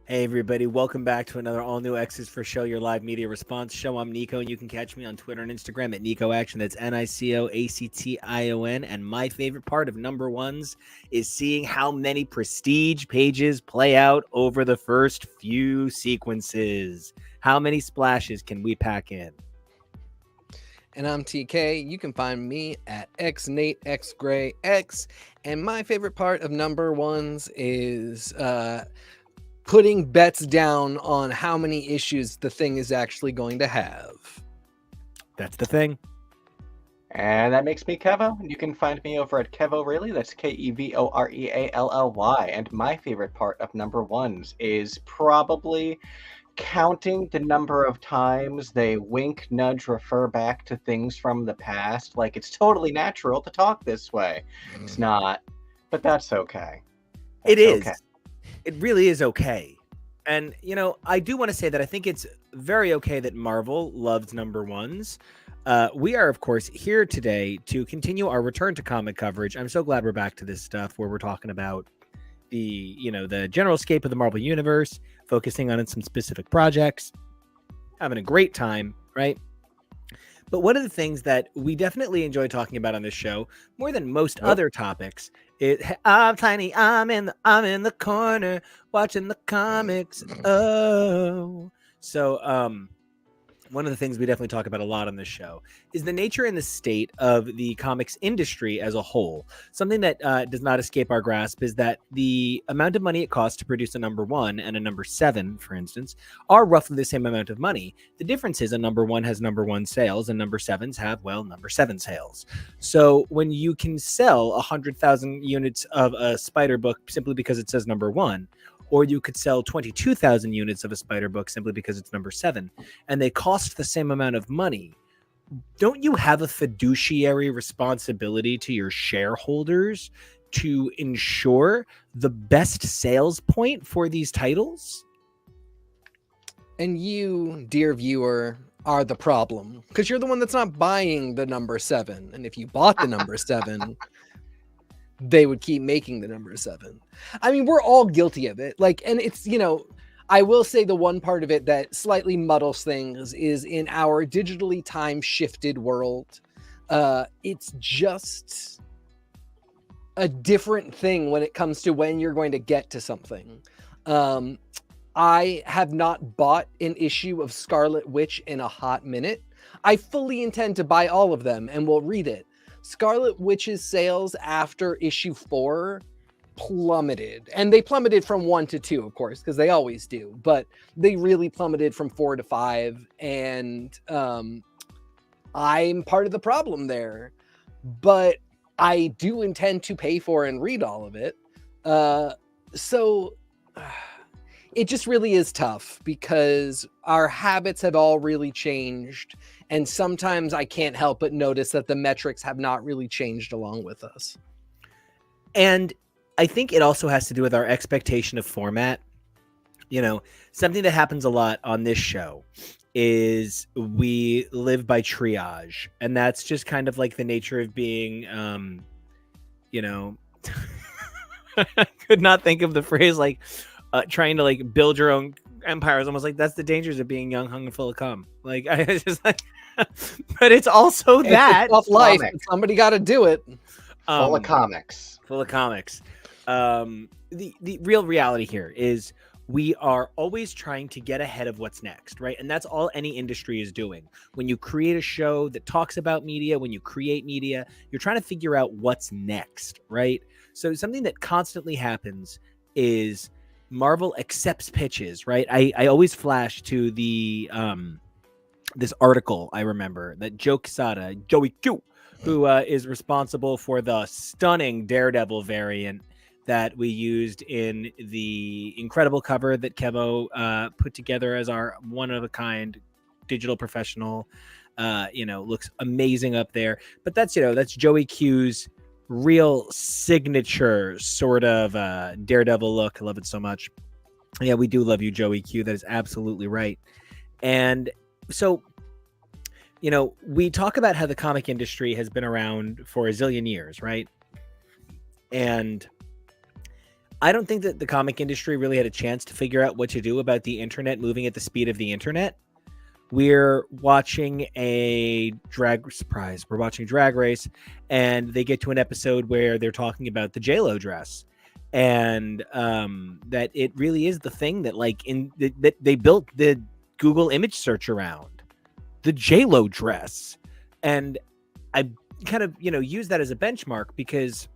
Hey everybody, welcome back to another all-new X's for Show, your live media response show. I'm Nico, and you can catch me on Twitter and Instagram at NicoAction. That's NicoAction. And my favorite part of number ones is seeing how many prestige pages play out over the first few sequences. How many splashes can we pack in? And I'm TK. You can find me at XNateXGrayX. And my favorite part of number ones is putting bets down on how many issues the thing is actually going to have. That's the thing. And that makes me Kevo. You can find me over at Kevoreally. That's Kevoreally. And my favorite part of number ones is probably counting the number of times they wink, nudge, refer back to things from the past. Like, it's totally natural to talk this way. It's not, but that's okay. It is. Okay. It really is okay. And, I do want to say that I think it's very okay that Marvel loves number ones. We are, of course, here today to continue our return to comic coverage. I'm so glad we're back to this stuff where we're talking about the general scape of the Marvel Universe, focusing on some specific projects, having a great time, right? But one of the things that we definitely enjoy talking about on this show, more than most other topics, is I'm tiny, I'm in the corner watching the comics. Oh, so one of the things we definitely talk about a lot on this show is the nature and the state of the comics industry as a whole. Something that does not escape our grasp is that the amount of money it costs to produce a number one and a number 7, for instance, are roughly the same amount of money. The difference is a number one has number 1 sales and number 7s have, number 7 sales. So when you can sell 100,000 units of a Spider book simply because it says number 1, or you could sell 22,000 units of a Spider book simply because it's number 7, and they cost the same amount of money. Don't you have a fiduciary responsibility to your shareholders to ensure the best sales point for these titles? And you, dear viewer, are the problem, because you're the one that's not buying the number 7. And if you bought the number 7... they would keep making the number 7. I mean, we're all guilty of it. And it's, I will say the one part of it that slightly muddles things is in our digitally time-shifted world, it's just a different thing when it comes to when you're going to get to something. I have not bought an issue of Scarlet Witch in a hot minute. I fully intend to buy all of them and we'll read it. Scarlet Witch's sales after issue 4 plummeted. And they plummeted from 1 to 2, of course, because they always do. But they really plummeted from 4 to 5. And I'm part of the problem there. But I do intend to pay for and read all of it. So it just really is tough because our habits have all really changed. And sometimes I can't help but notice that the metrics have not really changed along with us. And I think it also has to do with our expectation of format. Something that happens a lot on this show is we live by triage. And that's just kind of like the nature of being, I could not think of the phrase trying to build your own empire is almost like that's the dangers of being young, hung, and full of cum. I just but it's also that it's a tough life. Somebody got to do it. Full of comics. The real reality here is we are always trying to get ahead of what's next, right? And that's all any industry is doing. When you create a show that talks about media, when you create media, you're trying to figure out what's next, right? So something that constantly happens is Marvel accepts pitches, right? I always flash to the this article I remember that Joe Quesada, Joey Q, who is responsible for the stunning Daredevil variant that we used in the incredible cover that Kevo put together as our one-of-a-kind digital professional. Looks amazing up there. But that's Joey Q's real signature sort of Daredevil look. I love it so much. Yeah, we do love you, Joey Q. That is absolutely right. And so, we talk about how the comic industry has been around for a zillion years, right? And I don't think that the comic industry really had a chance to figure out what to do about the internet moving at the speed of the internet. We're watching a drag surprise. We're watching Drag Race, and they get to an episode where they're talking about the JLo dress, and that it really is the thing that that they built the Google image search around, the JLo dress. And I kind of use that as a benchmark because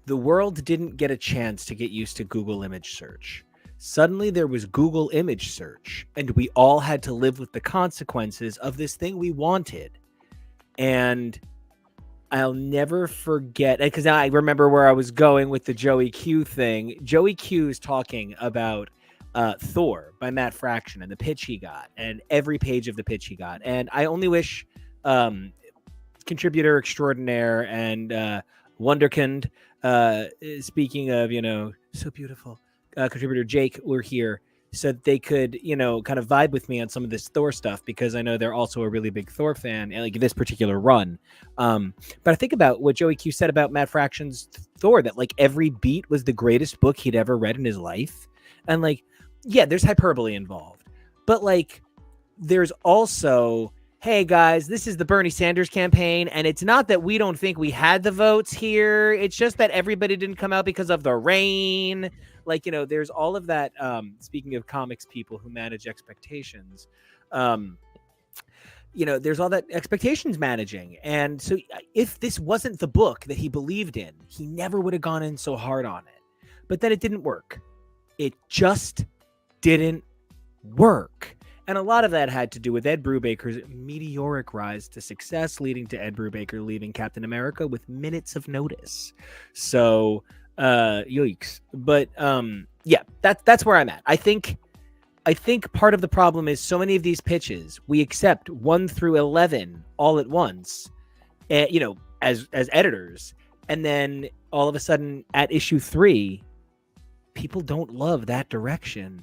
the world didn't get a chance to get used to Google image search. Suddenly there was Google image search, and we all had to live with the consequences of this thing we wanted. And I'll never forget, because I remember where I was going with the Joey Q thing. Joey Q is talking about Thor by Matt Fraction and the pitch he got, and every page of the pitch he got. And I only wish contributor extraordinaire and wonderkind, speaking of, so beautiful, contributor Jake were here so that they could, kind of vibe with me on some of this Thor stuff, because I know they're also a really big Thor fan, and like this particular run. But I think about what Joey Q said about Matt Fraction's Thor, that like every beat was the greatest book he'd ever read in his life. And like, yeah, there's hyperbole involved, but like, there's also, hey guys, this is the Bernie Sanders campaign, and it's not that we don't think we had the votes here. It's just that everybody didn't come out because of the rain. Like, there's all of that. Speaking of comics people who manage expectations, there's all that expectations managing. And so if this wasn't the book that he believed in, he never would have gone in so hard on it. But then it didn't work. It just didn't work. And a lot of that had to do with Ed Brubaker's meteoric rise to success, leading to Ed Brubaker leaving Captain America with minutes of notice. So, yikes. But yeah, that's where I'm at. I think part of the problem is so many of these pitches we accept 1 through 11 all at once, as editors, and then all of a sudden at issue 3, people don't love that direction.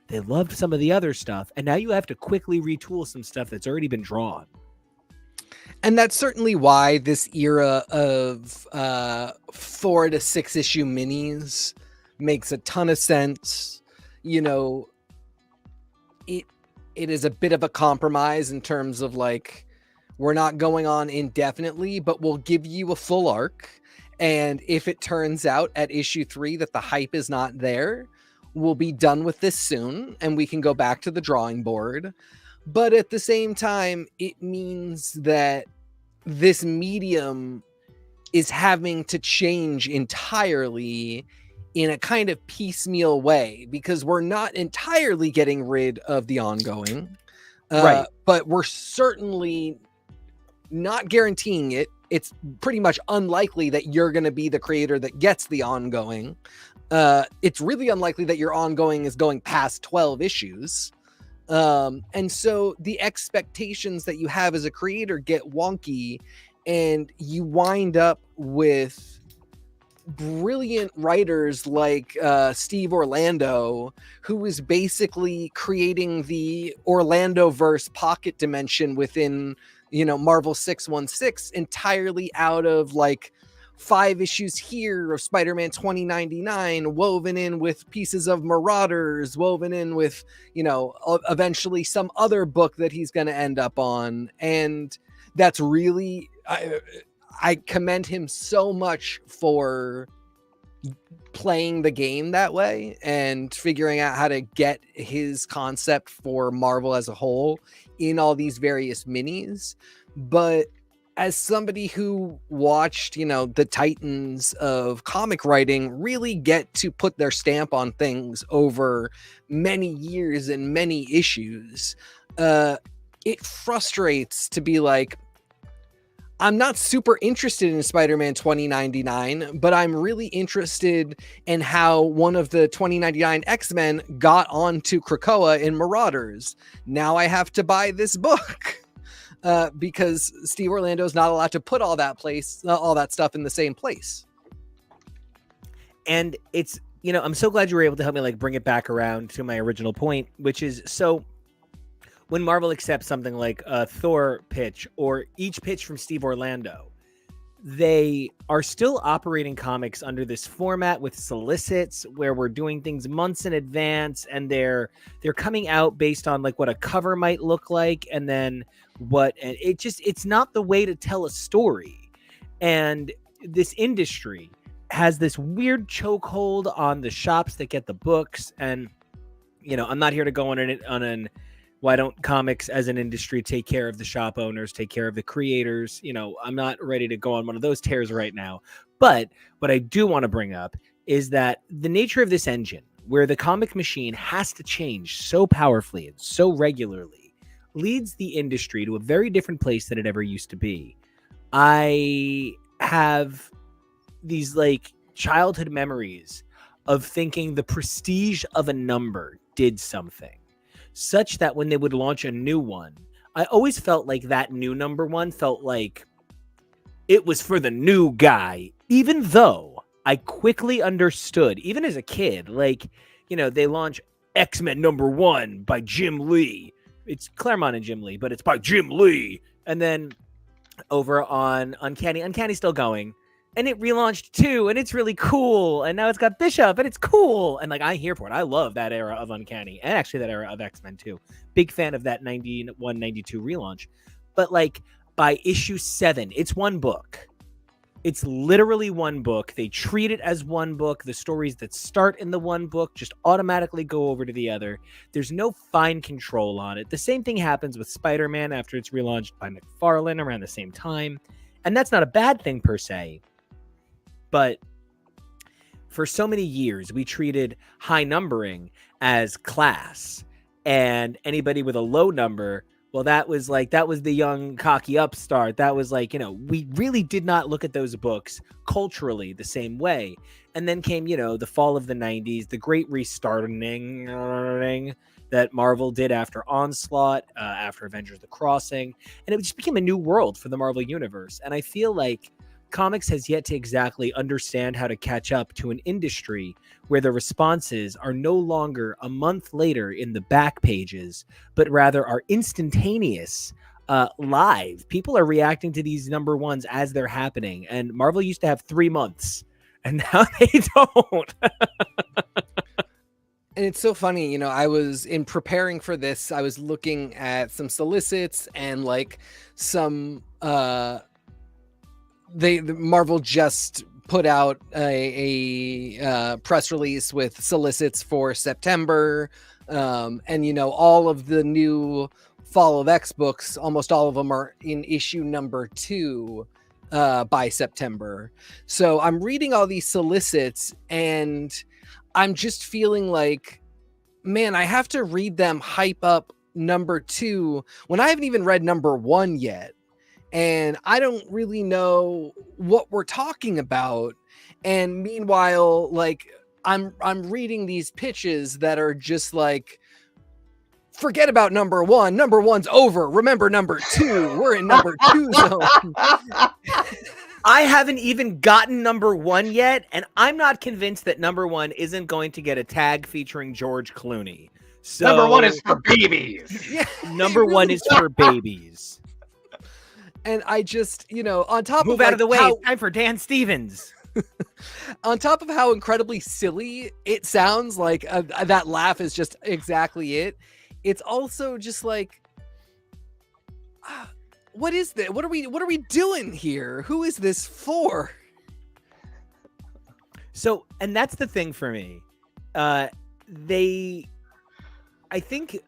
They loved some of the other stuff, and now you have to quickly retool some stuff that's already been drawn. And that's certainly why this era of 4 to 6 issue minis makes a ton of sense. It is a bit of a compromise in terms of like, we're not going on indefinitely, but we'll give you a full arc. And if it turns out at issue 3 that the hype is not there, we'll be done with this soon and we can go back to the drawing board. But at the same time, it means that this medium is having to change entirely in a kind of piecemeal way, because we're not entirely getting rid of the ongoing, right? But we're certainly not guaranteeing it. It's pretty much unlikely that you're going to be the creator that gets the ongoing. It's really unlikely that your ongoing is going past 12 issues. And so the expectations that you have as a creator get wonky, and you wind up with brilliant writers like Steve Orlando, who is basically creating the Orlando-verse pocket dimension within, Marvel 616 entirely out of like 5 issues here of Spider-Man 2099 woven in with pieces of Marauders, woven in with, eventually some other book that he's going to end up on. And that's really, I commend him so much for playing the game that way and figuring out how to get his concept for Marvel as a whole in all these various minis. But as somebody who watched, the titans of comic writing really get to put their stamp on things over many years and many issues, it frustrates to be like, I'm not super interested in Spider-Man 2099, but I'm really interested in how one of the 2099 X-Men got onto Krakoa in Marauders. Now I have to buy this book. Because Steve Orlando is not allowed to put all that stuff in the same place. And it's, I'm so glad you were able to help me like bring it back around to my original point, which is, so when Marvel accepts something like a Thor pitch or each pitch from Steve Orlando, they are still operating comics under this format with solicits where we're doing things months in advance, and they're coming out based on like what a cover might look like, and then and it's not the way to tell a story. And this industry has this weird chokehold on the shops that get the books. And I'm not here to go on an why don't comics as an industry take care of the shop owners, take care of the creators? I'm not ready to go on one of those tears right now. But what I do want to bring up is that the nature of this engine, where the comic machine has to change so powerfully and so regularly, leads the industry to a very different place than it ever used to be. I have these like childhood memories of thinking the prestige of a number did something, such that when they would launch a new one, I always felt like that new number one felt like it was for the new guy, even though I quickly understood, even as a kid, like, they launch X-Men #1 by Jim Lee. It's Claremont and Jim Lee, but it's by Jim Lee. And then over on Uncanny's still going. And it relaunched too, and it's really cool. And now it's got Bishop, and it's cool. And like, I'm here for it. I love that era of Uncanny, and actually that era of X-Men too. Big fan of that 91, 92 relaunch. But like by issue 7, it's one book. It's literally one book. They treat it as one book. The stories that start in the one book just automatically go over to the other. There's no fine control on it. The same thing happens with Spider-Man after it's relaunched by McFarlane around the same time. And that's not a bad thing per se. But for so many years, we treated high numbering as class, and anybody with a low number, well, that was the young cocky upstart. That was like, we really did not look at those books culturally the same way. And then came, the fall of the 90s, the great restarting that Marvel did after Onslaught, after Avengers: The Crossing, and it just became a new world for the Marvel Universe. And I feel like comics has yet to exactly understand how to catch up to an industry where the responses are no longer a month later in the back pages, but rather are instantaneous, live. People are reacting to these #1s as they're happening. And Marvel used to have 3 months, and now they don't. And it's so funny, I was in preparing for this, I was looking at some solicits and like some, Marvel just put out a press release with solicits for September, and all of the new Fall of X books, almost all of them are in issue #2 by September. So I'm reading all these solicits and I'm just feeling like, man, I have to read them hype up #2 when I haven't even read #1 yet. And I don't really know what we're talking about. And meanwhile, like I'm reading these pitches that are just like, forget about #1. #1's over. Remember #2. We're in #2 zone. I haven't even gotten #1 yet, and I'm not convinced that #1 isn't going to get a tag featuring George Clooney. So #1 is for babies. Yeah, #1 is for babies. And I just, on top Move of out of the way. how, It's time for Dan Stevens. on top of how incredibly silly it sounds, like that laugh is just exactly it. It's also just like, what is this? What are we doing here? Who is this for? So, and that's the thing for me. I think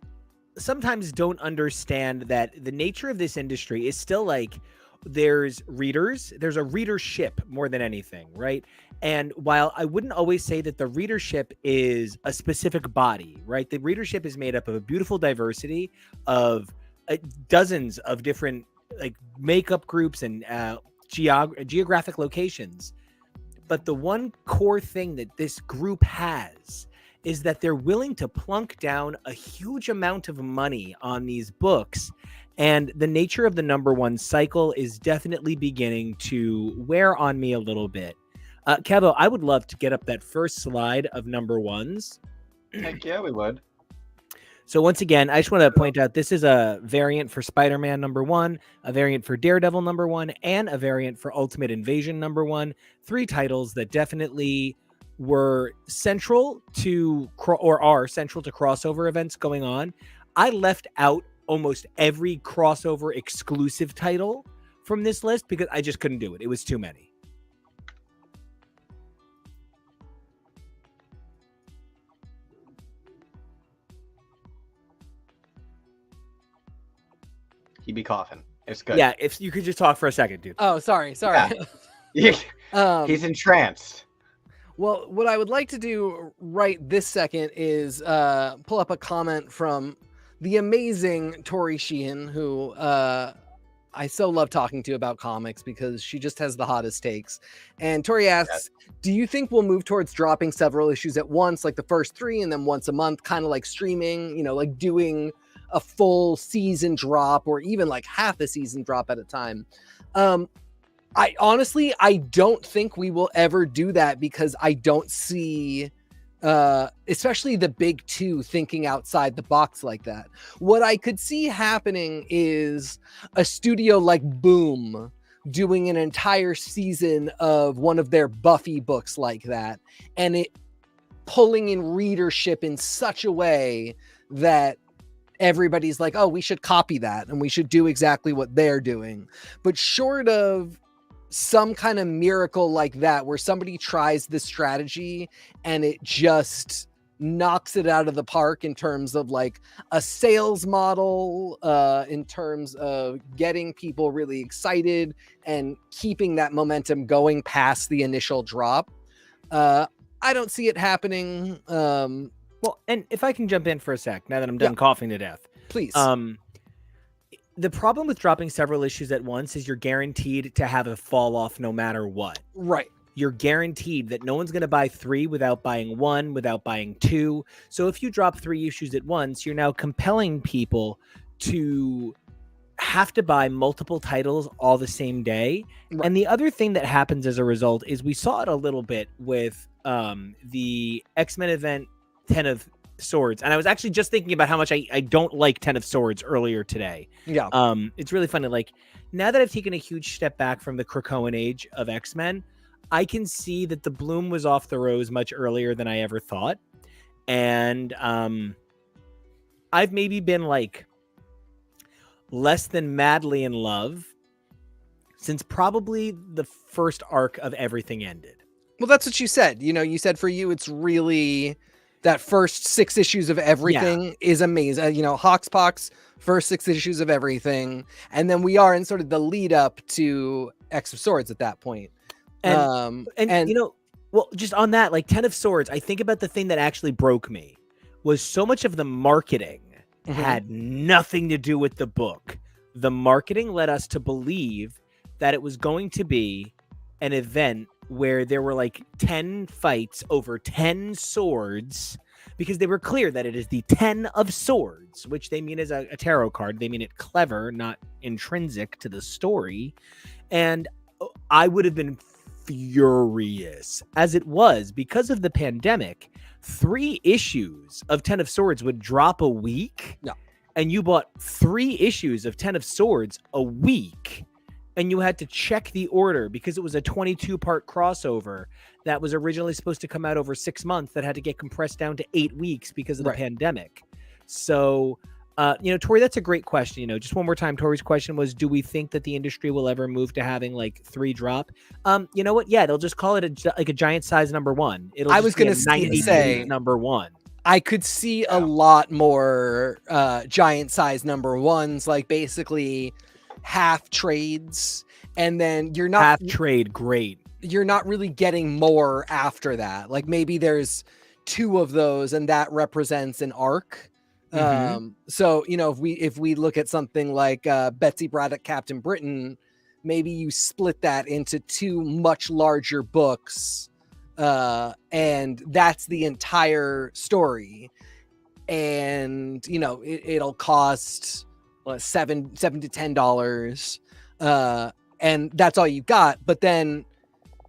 sometimes don't understand that the nature of this industry is still like, there's readers, there's a readership more than anything, right? And while I wouldn't always say that the readership is a specific body, right? The readership is made up of a beautiful diversity of dozens of different like makeup groups and geographic locations. But the one core thing that this group has is that they're willing to plunk down a huge amount of money on these books. And the nature of the #1 cycle is definitely beginning to wear on me a little bit. Kevo, I would love to get up that first slide of #1s. Heck yeah, we would. So once again, I just want to point out this is a variant for Spider-Man #1, a variant for Daredevil #1, and a variant for Ultimate Invasion #1. 3 titles that definitely were central to or are central to crossover events going on. I left out almost every crossover exclusive title from this list because I just couldn't do it. It was too many. He'd be coughing. It's good. Yeah, if you could just talk for a second, dude. Oh, sorry. Yeah. He's entranced. Well, what I would like to do right this second is pull up a comment from the amazing Tori Sheehan, who I so love talking to about comics because she just has the hottest takes. And Tori asks, do you think we'll move towards dropping several issues at once, like the first 3 and then once a month, kind of like streaming, like doing a full season drop or even like half a season drop at a time? I don't think we will ever do that because I don't see especially the big 2 thinking outside the box like that. What I could see happening is a studio like Boom doing an entire season of one of their Buffy books like that, and it pulling in readership in such a way that everybody's like, oh, we should copy that and we should do exactly what they're doing. But short of some kind of miracle like that, where somebody tries this strategy and it just knocks it out of the park in terms of like a sales model, in terms of getting people really excited and keeping that momentum going past the initial drop, I don't see it happening. Well, and if I can jump in for a sec, now that I'm done coughing to death, please. The problem with dropping several issues at once is you're guaranteed to have a fall off no matter what. Right. You're guaranteed that no one's going to buy 3 without buying 1, without buying 2. So if you drop 3 issues at once, you're now compelling people to have to buy multiple titles all the same day. Right. And the other thing that happens as a result is we saw it a little bit with the X-Men event 10 of Swords, and I was actually just thinking about how much I don't like 10 of Swords earlier today. Yeah. It's really funny. Like, now that I've taken a huge step back from the Krakoan age of X-Men, I can see that the bloom was off the rose much earlier than I ever thought. And I've maybe been like less than madly in love since probably the first arc of everything ended. Well, that's what you said. You said for you, it's really that first 6 issues of everything is amazing. Hoxpox, first 6 issues of everything. And then we are in sort of the lead up to X of Swords at that point. And well, just on that, like 10 of Swords, I think about the thing that actually broke me was so much of the marketing had nothing to do with the book. The marketing led us to believe that it was going to be an event where there were like 10 fights over 10 swords, because they were clear that it is the 10 of Swords, which they mean as a tarot card. They mean it clever, not intrinsic to the story. And I would have been furious. As it was, because of the pandemic, 3 issues of 10 of Swords would drop a week. No. And you bought 3 issues of 10 of Swords a week. And you had to check the order because it was a 22-part crossover that was originally supposed to come out over 6 months that had to get compressed down to 8 weeks because of the pandemic. So, Tori, that's a great question. Just one more time, Tori's question was, do we think that the industry will ever move to having like 3 drop? You know what? Yeah, they'll just call it a giant size #1. I was going to say #1. I could see a lot more giant size #1s, like basically half trades, and then you're not half trade. Great. You're not really getting more after that. Like maybe there's 2 of those and that represents an arc. So, if we look at something like Betsy Braddock, Captain Britain, maybe you split that into 2 much larger books. And that's the entire story. And, it'll cost $7 to $10, and that's all you got. But then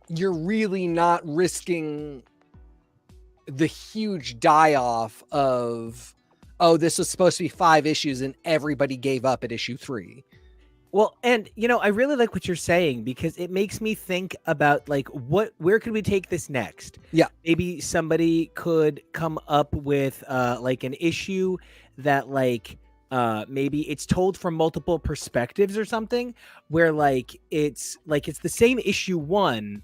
you're really not risking the huge die off of oh, this was supposed to be 5 issues and everybody gave up at issue 3. Well, and I really like what you're saying, because it makes me think about like where could we take this next? Yeah. Maybe somebody could come up with like an issue that like maybe it's told from multiple perspectives or something, where like it's the same issue 1,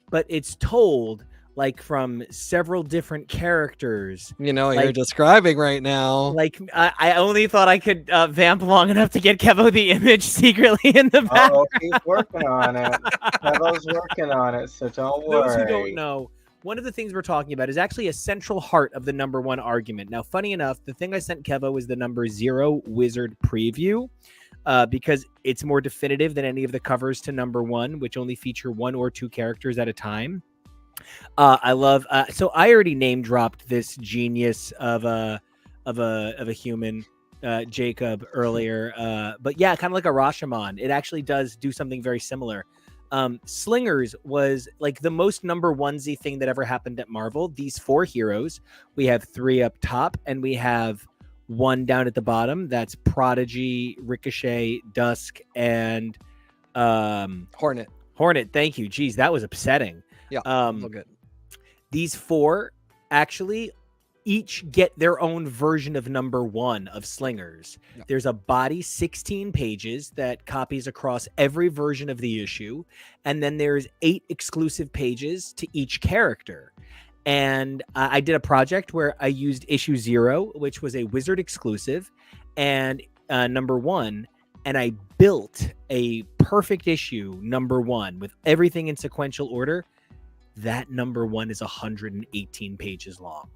but it's told like from several different characters. You know what like, you're describing right now. Like I only thought I could vamp long enough to get Kevo the image secretly in the back. Oh, he's working on it. Kevo's working on it, so don't worry. Those who don't know, one of the things we're talking about is actually a central heart of the number 1 argument. Now, funny enough, the thing I sent Kevo was the number 0 Wizard preview, because it's more definitive than any of the covers to number 1, which only feature 1 or 2 characters at a time. I love. So I already name dropped this genius of a human, Jacob, earlier. But yeah, kind of like a Rashomon. It actually does do something very similar. Slingers was like the most number 1-y thing that ever happened at Marvel. These 4 heroes. We have 3 up top, and we have 1 down at the bottom. That's Prodigy, Ricochet, Dusk, and Hornet. Thank you. Geez, that was upsetting. Yeah, good. These 4 actually each get their own version of number 1 of Slingers. Yeah. There's a body 16 pages that copies across every version of the issue, and then there's 8 exclusive pages to each character. And I did a project where I used issue 0, which was a Wizard exclusive, and number 1, and I built a perfect issue number 1 with everything in sequential order. That number 1 is 118 pages long.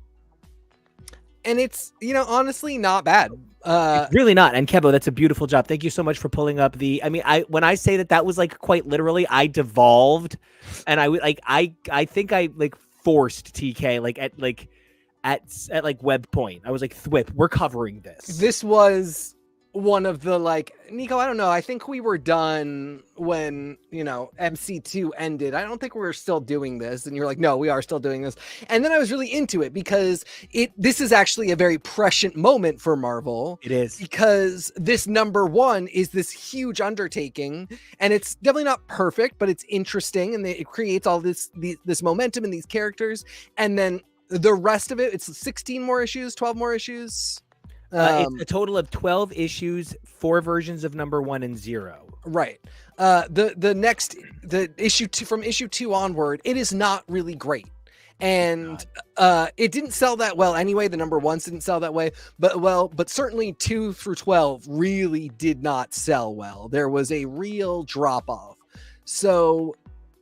And it's, honestly not bad. It's really not. And Kevo, that's a beautiful job. Thank you so much for pulling up the, when I say that was like quite literally, I devolved, and I think I like forced TK at web point. I was like, Thwip, we're covering this. This was one of the Nico, I don't know. I think we were done when, MC2 ended. I don't think we're still doing this. And you're like, no, we are still doing this. And then I was really into it because this is actually a very prescient moment for Marvel. It is. Because this number 1 is this huge undertaking, and it's definitely not perfect, but it's interesting, and it creates all this momentum in these characters. And then the rest of it, it's 16 more issues, 12 more issues. It's a total of 12 issues, 4 versions of number 1 and 0. Right. The issue 2, from issue 2 onward, it is not really great. And it didn't sell that well anyway. The number 1s didn't sell that way, but certainly 2 through 12 really did not sell well. There was a real drop off. So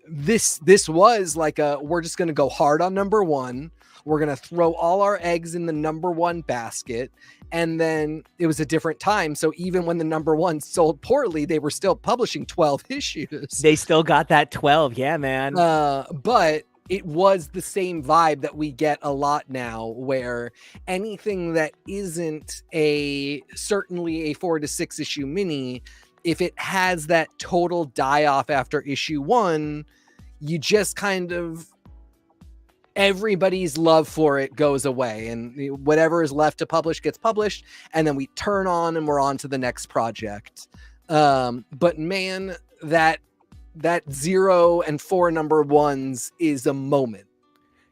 this was like we're just going to go hard on number 1. We're going to throw all our eggs in the number 1 basket. And then it was a different time. So even when the number 1 sold poorly, they were still publishing 12 issues. They still got that 12. Yeah, man. But it was the same vibe that we get a lot now, where anything that isn't certainly a 4 to 6 issue mini, if it has that total die off after issue 1, you just kind of, everybody's love for it goes away, and whatever is left to publish gets published, and then we turn on and we're on to the next project. But man, that 0 and 4 number 1s is a moment.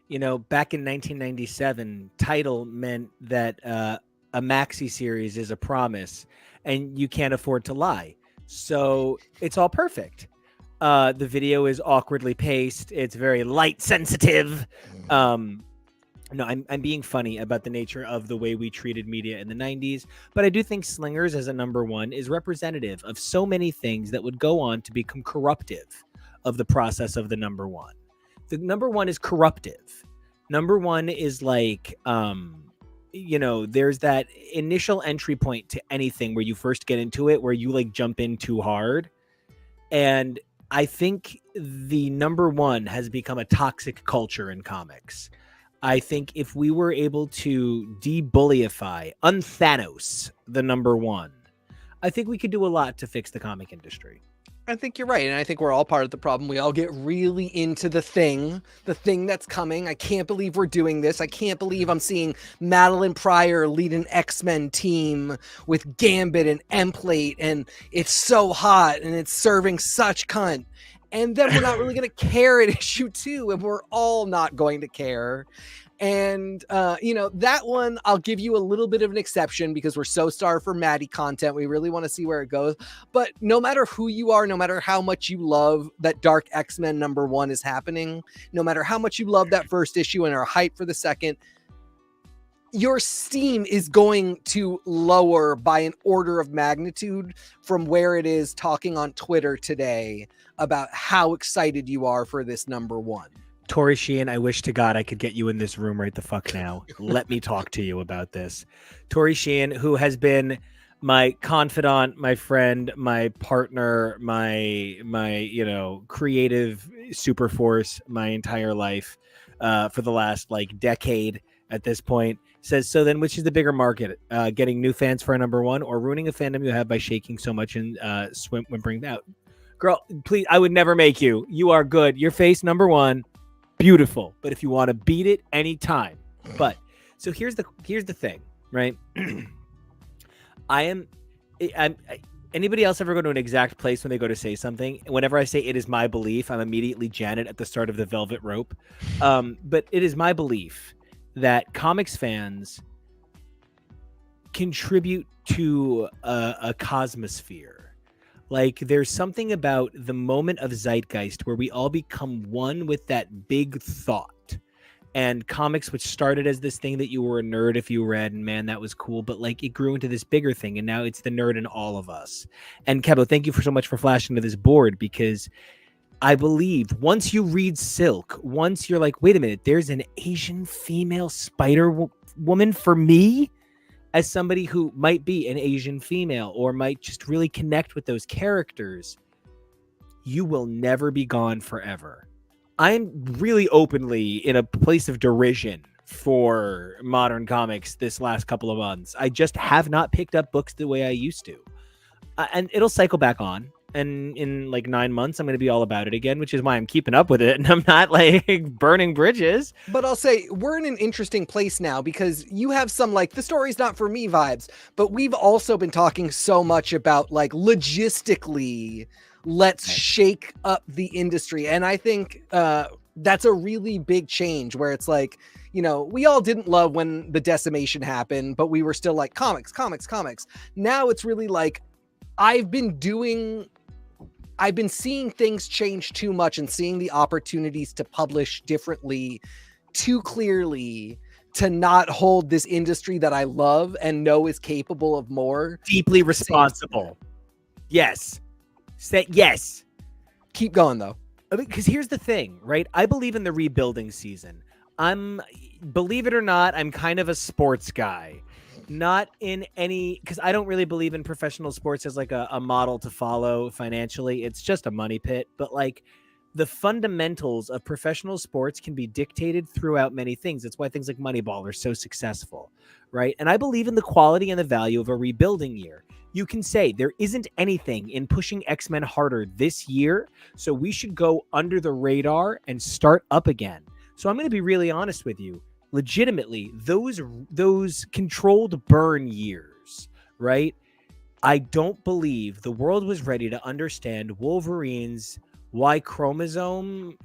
Back in 1997, title meant that a maxi series is a promise, and you can't afford to lie. So it's all perfect. The video is awkwardly paced. It's very light sensitive. No, I'm being funny about the nature of the way we treated media in the 90s, but I do think Slingers as a number 1 is representative of so many things that would go on to become corruptive of the process of the number 1. The number 1 is corruptive. Number 1 is like, there's that initial entry point to anything where you first get into it, where you like jump in too hard. And I think the number 1 has become a toxic culture in comics. I think if we were able to de-bullyify, unthanos the number 1, I think we could do a lot to fix the comic industry. I think you're right. And I think we're all part of the problem. We all get really into the thing that's coming. I can't believe we're doing this. I can't believe I'm seeing Madeline Pryor lead an X-Men team with Gambit and Emplate. And it's so hot and it's serving such cunt. And then we're not really going to care at issue 2. And we're all not going to care. And, that one, I'll give you a little bit of an exception because we're so starved for Maddie content. We really want to see where it goes. But no matter who you are, no matter how much you love that Dark X-Men #1 is happening, no matter how much you love that first issue and are hyped for the second, your steam is going to lower by an order of magnitude from where it is talking on Twitter today about how excited you are for this #1. Tori Sheehan, I wish to God I could get you in this room right the fuck now. Let me talk to you about this. Tori Sheehan, who has been my confidant, my friend, my partner, my creative super force my entire life for the last decade at this point, says, so then which is the bigger market, getting new fans for a #1 or ruining a fandom you have by shaking so much and whimpering out? Girl, please, I would never make you. You are good. Your face #1. Beautiful, but if you want to beat it, anytime. But so here's the thing, right? I'm anybody else ever go to an exact place when they go to say something? Whenever I say it is my belief, I'm immediately Janet at the start of the Velvet Rope. But it is my belief that comics fans contribute to a cosmosphere. Like, there's something about the moment of zeitgeist where we all become one with that big thought. And comics, which started as this thing that you were a nerd if you read, and man, that was cool. But it grew into this bigger thing, and now it's the nerd in all of us. And Kebo, thank you for so much for flashing to this board, because I believe once you read Silk, once you're like, wait a minute, there's an Asian female Spider-Woman for me? As somebody who might be an Asian female or might just really connect with those characters, you will never be gone forever. I'm really openly in a place of derision for modern comics this last couple of months. I just have not picked up books the way I used to. And it'll cycle back on. And in 9 months, I'm going to be all about it again, which is why I'm keeping up with it. And I'm not burning bridges. But I'll say we're in an interesting place now because you have some the story's not for me vibes. But we've also been talking so much about logistically, let's shake up the industry. And I think that's a really big change where it's we all didn't love when the decimation happened, but we were still comics. Now it's really I've been seeing things change too much and seeing the opportunities to publish differently too clearly to not hold this industry that I love and know is capable of more. Deeply responsible. Yes. Say yes. Keep going, though. Because here's the thing, right? I believe in the rebuilding season. Believe it or not, I'm kind of a sports guy. Not in any, because I don't really believe in professional sports as a model to follow financially. It's just a money pit. But the fundamentals of professional sports can be dictated throughout many things. That's why things like Moneyball are so successful, right? And I believe in the quality and the value of a rebuilding year. You can say there isn't anything in pushing X-Men harder this year, so we should go under the radar and start up again. So I'm going to be really honest with you. Legitimately, those controlled burn years, right? I don't believe the world was ready to understand Wolverine's Y chromosome.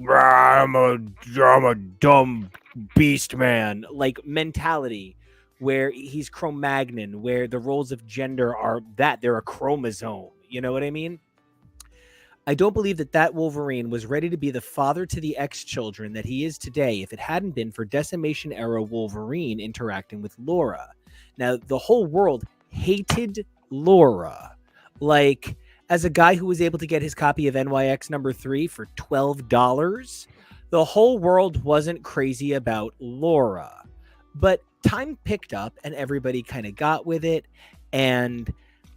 I'm a dumb beast man mentality, where he's Cro-Magnon, where the roles of gender are they're a chromosome. You know what I mean? I don't believe that Wolverine was ready to be the father to the X-children that he is today if it hadn't been for Decimation era Wolverine interacting with Laura. Now, the whole world hated Laura. As a guy who was able to get his copy of NYX #3 for $12, the whole world wasn't crazy about Laura. But time picked up and everybody kind of got with it. And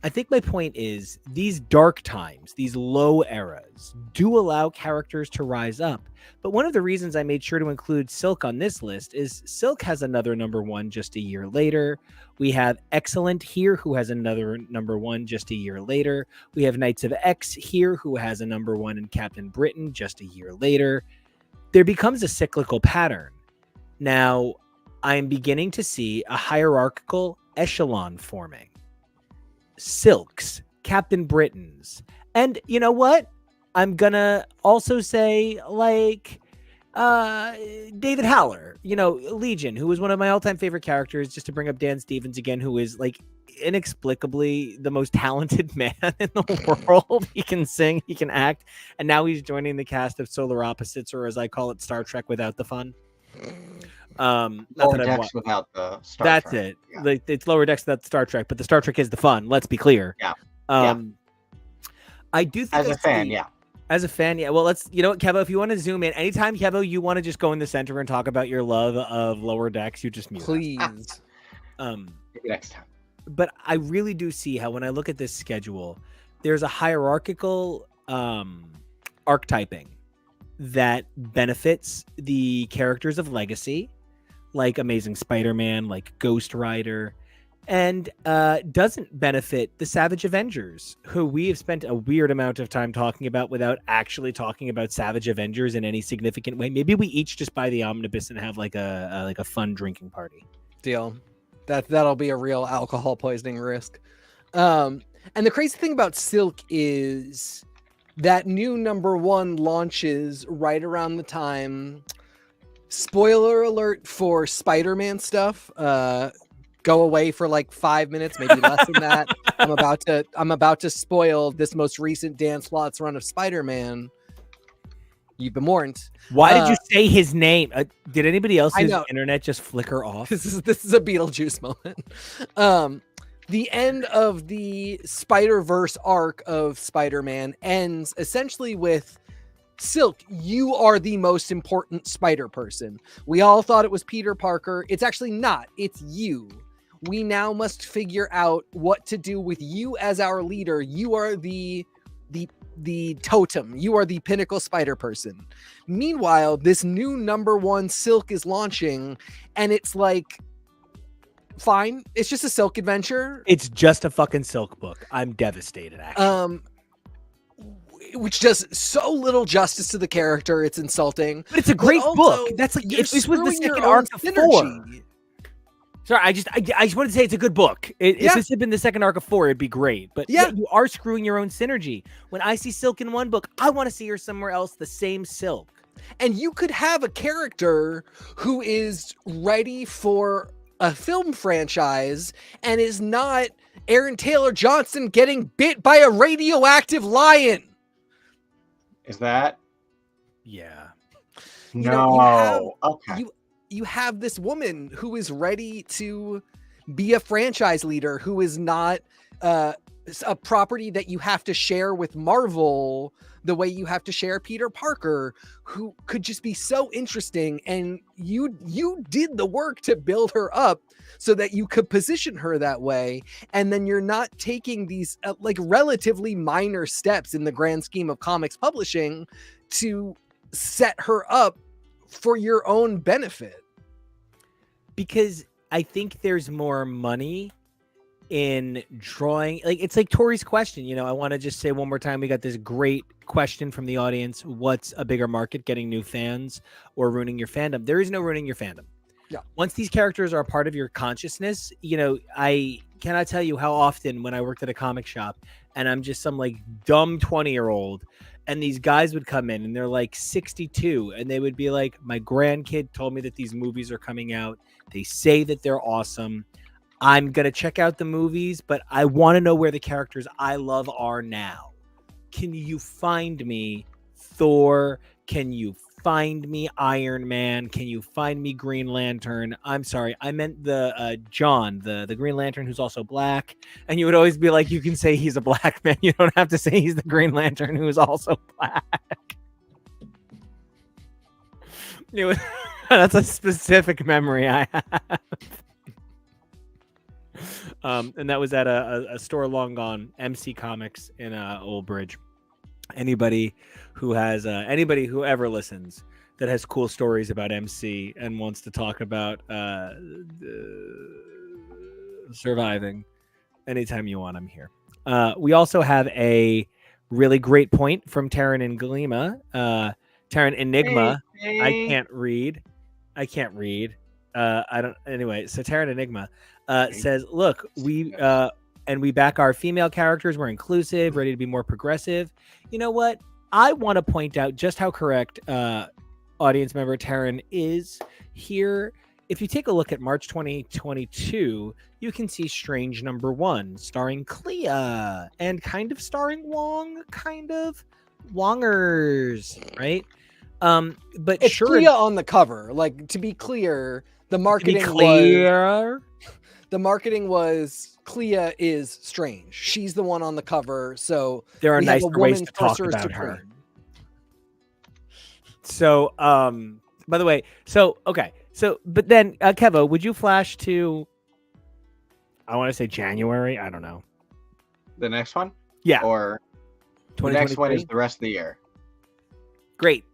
I think my point is these dark times, these low eras, do allow characters to rise up. But one of the reasons I made sure to include Silk on this list is Silk has another number one just a year later. We have Excellent here, who has another number one just a year later. We have Knights of X here, who has a number one in Captain Britain just a year later. There becomes a cyclical pattern. Now, I'm beginning to see a hierarchical echelon forming. Silks, Captain Britons, and you know what? I'm gonna also say like David Haller, Legion, who was one of my all-time favorite characters, just to bring up Dan Stevens again, who is like inexplicably the most talented man in the world. He can sing, he can act, and now he's joining the cast of Solar Opposites, or as I call it, Star Trek without the fun. Lower Decks without the Star That's Trek. it. Yeah. Like, it's Lower Decks without Star Trek, but the Star Trek is the fun. Let's be clear. Yeah. I do think as a fan, yeah. Well, let's. You know what, Kevo? If you want to zoom in, anytime, Kevo, you want to just go in the center and talk about your love of Lower Decks, you just mute us. Please. Maybe next time. But I really do see how when I look at this schedule, there's a hierarchical archetyping that benefits the characters of Legacy, like Amazing Spider-Man, like Ghost Rider, and doesn't benefit the Savage Avengers, who we have spent a weird amount of time talking about without actually talking about Savage Avengers in any significant way. Maybe we each just buy the omnibus and have like a fun drinking party. Deal. That'll be a real alcohol poisoning risk. And the crazy thing about Silk is that new number one launches right around the time. Spoiler alert for Spider-Man stuff. Go away for like 5 minutes, maybe less than that. I'm about to spoil this most recent Dan Slott's run of Spider-Man. You've been warned. Why did you say his name? Did anybody else's internet just flicker off? This is a Beetlejuice moment. The end of the Spider-Verse arc of Spider-Man ends essentially with Silk, you are the most important spider person. We all thought it was Peter Parker. It's actually not. It's you. We now must figure out what to do with you as our leader. You are the totem. You are the pinnacle spider person. Meanwhile, this new number one Silk is launching, and it's like, fine. It's just a Silk adventure. It's just a fucking Silk book. I'm devastated, actually. Which does so little justice to the character. It's insulting. But it's a great book. That's like, if this was the second arc of 4. Sorry, I just wanted to say it's a good book. If this had been the second arc of 4, it'd be great. But yeah, you are screwing your own synergy. When I see Silk in one book, I want to see her somewhere else, the same Silk. And you could have a character who is ready for a film franchise and is not Aaron Taylor Johnson getting bit by a radioactive lion. Is that? Yeah. You have this woman who is ready to be a franchise leader, who is not a property that you have to share with Marvel the way you have to share Peter Parker, who could just be so interesting. And you did the work to build her up so that you could position her that way. And then you're not taking these like relatively minor steps in the grand scheme of comics publishing to set her up for your own benefit. Because I think there's more money in drawing, like, it's like Tori's question. I want to just say one more time, we got this great question from the audience. What's a bigger market, getting new fans or ruining your fandom? There is no ruining your fandom. Yeah. Once these characters are a part of your consciousness, I cannot tell you how often when I worked at a comic shop and I'm just some like dumb 20-year-old and these guys would come in and they're like 62 and they would be like, my grandkid told me that these movies are coming out. They say that they're awesome. I'm going to check out the movies, but I want to know where the characters I love are now. Can you find me Thor? Can you find me Iron Man? Can you find me Green Lantern? I'm sorry, I meant the John, the Green Lantern who's also black. And you would always be like, you can say he's a black man. You don't have to say he's the Green Lantern who's also black. That's a specific memory I have. And that was at a store long gone, MC Comics in Old Bridge. Anybody who ever listens that has cool stories about MC and wants to talk about surviving, anytime you want, I'm here. We also have a really great point from Taryn and Galima. Taryn Enigma. Hey. I can't read. I don't. Anyway, so Taryn Enigma says, "Look, we back our female characters. We're inclusive, ready to be more progressive. You know what? I want to point out just how correct audience member Taryn is here. If you take a look at March 2022, you can see Strange #1, starring Clea, and kind of starring Wong, kind of Wongers, right? But It's sure, Clea on the cover. Like, to be clear, the marketing was Clea is Strange. She's the one on the cover, so there are we have nicer a ways woman to talk sorceress about her. supreme. So, by the way, but then, Kevo, would you flash to, I want to say January? I don't know. The next one? Yeah. Or the next one is the rest of the year. Great.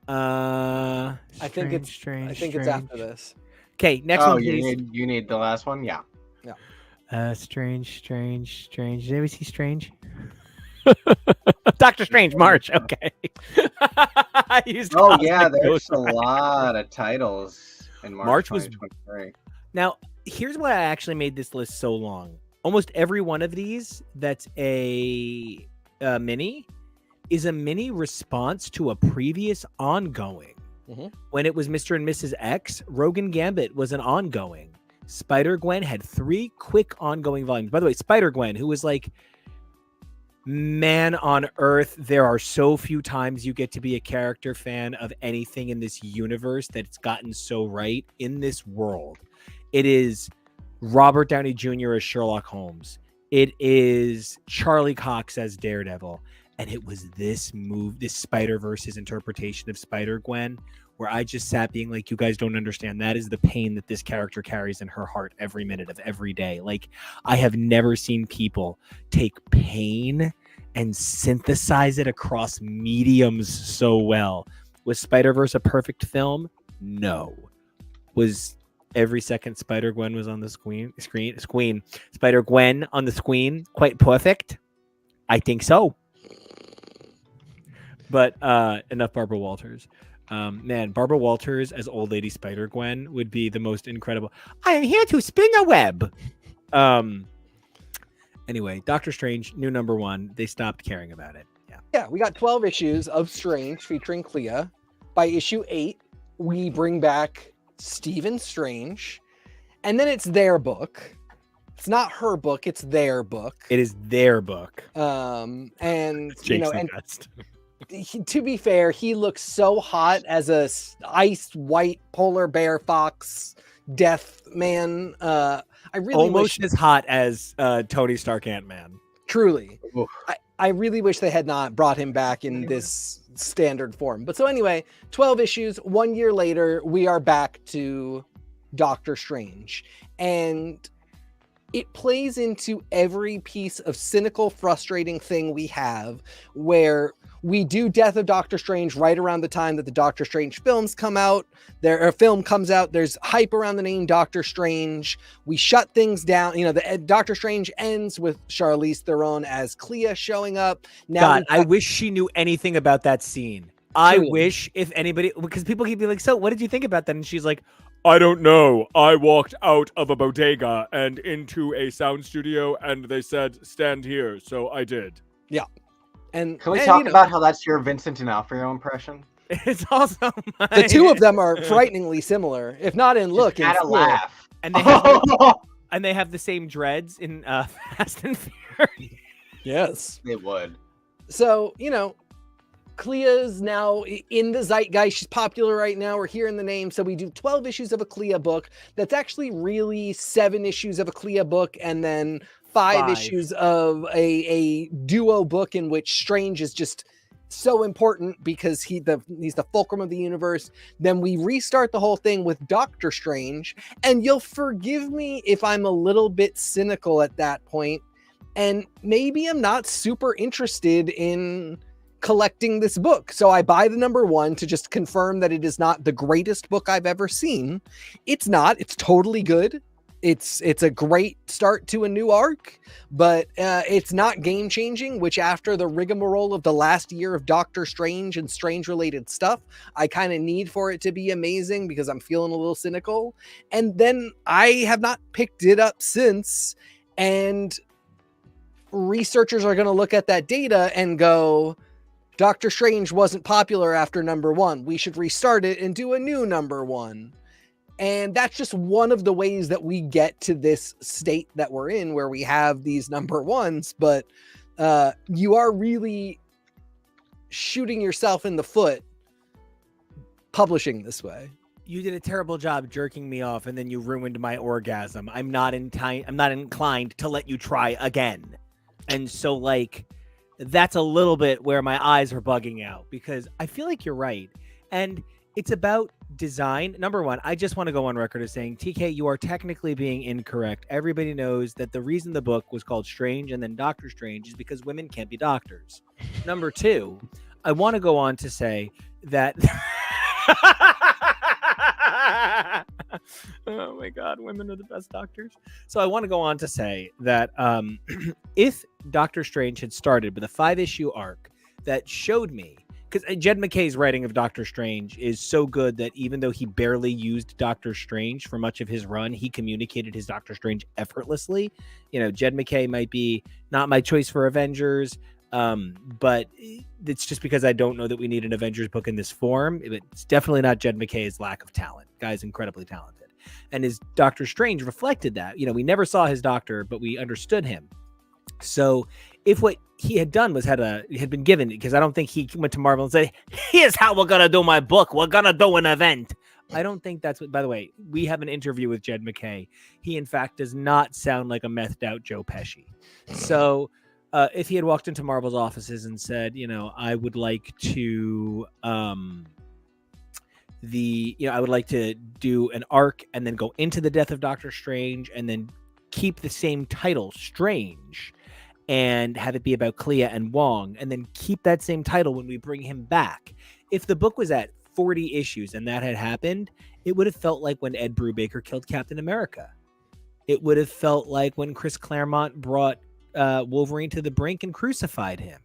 I think it's after this. Okay, next one, please. You need the last one? Yeah. Strange. Did anybody see Strange? Doctor Strange, March. Okay. There's a lot of titles in March 2023. Now, here's why I actually made this list so long. Almost every one of these that's a mini is a mini response to a previous ongoing. Mm-hmm. When it was Mr. and Mrs. X, Rogan Gambit was an ongoing. Spider-Gwen had 3 quick ongoing volumes. By the way, Spider-Gwen, who was like, man on earth, there are so few times you get to be a character fan of anything in this universe that it's gotten so right in this world. It is Robert Downey Jr. as Sherlock Holmes. It is Charlie Cox as Daredevil. And it was this Spider-Verse's interpretation of Spider-Gwen, where I just sat being like, you guys don't understand. That is the pain that this character carries in her heart every minute of every day. Like, I have never seen people take pain and synthesize it across mediums so well. Was Spider-Verse a perfect film? No. Was every second Spider-Gwen was on the screen, Spider-Gwen on the screen quite perfect? I think so. But enough Barbara Walters. Man, Barbara Walters as Old Lady Spider-Gwen would be the most incredible. I am here to spin a web. Anyway, Doctor Strange, new #1. They stopped caring about it. Yeah, we got 12 issues of Strange featuring Clea. By issue 8, we bring back Stephen Strange. And then it's their book. It's not her book, it's their book. It is their book. And Jake's the best. To be fair, he looks so hot as a ice white polar bear fox death man. I really almost as hot as Tony Stark Ant-Man. Truly. I really wish they had not brought him back in this standard form. But so anyway, 12 issues, 1 year later, we are back to Doctor Strange. And it plays into every piece of cynical, frustrating thing we have, where we do Death of Doctor Strange right around the time that the Doctor Strange films come out. Film comes out. There's hype around the name Doctor Strange. We shut things down. You know, the Doctor Strange ends with Charlize Theron as Clea showing up. Now, God, I wish she knew anything about that scene. I wish if anybody, because people keep being like, so what did you think about that? And she's like, I don't know. I walked out of a bodega and into a sound studio and they said, stand here. So I did. Yeah. And can we talk about how that's your Vincent D'Onofrio impression? It's also the two of them are frighteningly similar, if not in look. Had a laugh, and they have the same dreads in Fast and Furious. Yes, they would. So Clea's now in the zeitgeist. She's popular right now. We're hearing the name. So we do 12 issues of a Clea book. That's actually really 7 issues of a Clea book, and then 5 issues of a duo book in which Strange is just so important because he's the fulcrum of the universe. Then we restart the whole thing with Doctor Strange, and you'll forgive me if I'm a little bit cynical at that point, and maybe I'm not super interested in collecting this book. So I buy the number 1 to just confirm that it is not the greatest book I've ever seen. It's not. It's totally good. It's a great start to a new arc, but it's not game changing, which after the rigmarole of the last year of Doctor Strange and Strange related stuff, I kind of need for it to be amazing because I'm feeling a little cynical. And then I have not picked it up since, and researchers are going to look at that data and go, Doctor Strange wasn't popular after number 1. We should restart it and do a new number 1. And that's just one of the ways that we get to this state that we're in, where we have these number 1s, but you are really shooting yourself in the foot publishing this way. You did a terrible job jerking me off, and then you ruined my orgasm. I'm not inclined to let you try again. And so, like, that's a little bit where my eyes are bugging out, because I feel like you're right. And it's about design. Number 1, I just want to go on record as saying, TK, you are technically being incorrect. Everybody knows that the reason the book was called Strange and then Doctor Strange is because women can't be doctors. Number 2, I want to go on to say that... Oh my God, women are the best doctors. So I want to go on to say that if Doctor Strange had started with a 5-issue arc that showed me, because Jed MacKay's writing of Doctor Strange is so good that even though he barely used Doctor Strange for much of his run, he communicated his Doctor Strange effortlessly. You know, Jed MacKay might be not my choice for Avengers, but it's just because I don't know that we need an Avengers book in this form. It's definitely not Jed MacKay's lack of talent. Guy's incredibly talented. And his Doctor Strange reflected that. You know, we never saw his doctor, but we understood him. So if what he had done was had been given, because I don't think he went to Marvel and said, here's how we're going to do my book. We're going to do an event. I don't think that's what, by the way, we have an interview with Jed MacKay. He, in fact, does not sound like a methed out Joe Pesci. So if he had walked into Marvel's offices and said, you know, I would like to, I would like to do an arc and then go into the death of Doctor Strange and then keep the same title, Strange, and have it be about Clea and Wong, and then keep that same title when we bring him back. If the book was at 40 issues and that had happened, it would have felt like when Ed Brubaker killed Captain America. It would have felt like when Chris Claremont brought Wolverine to the brink and crucified him,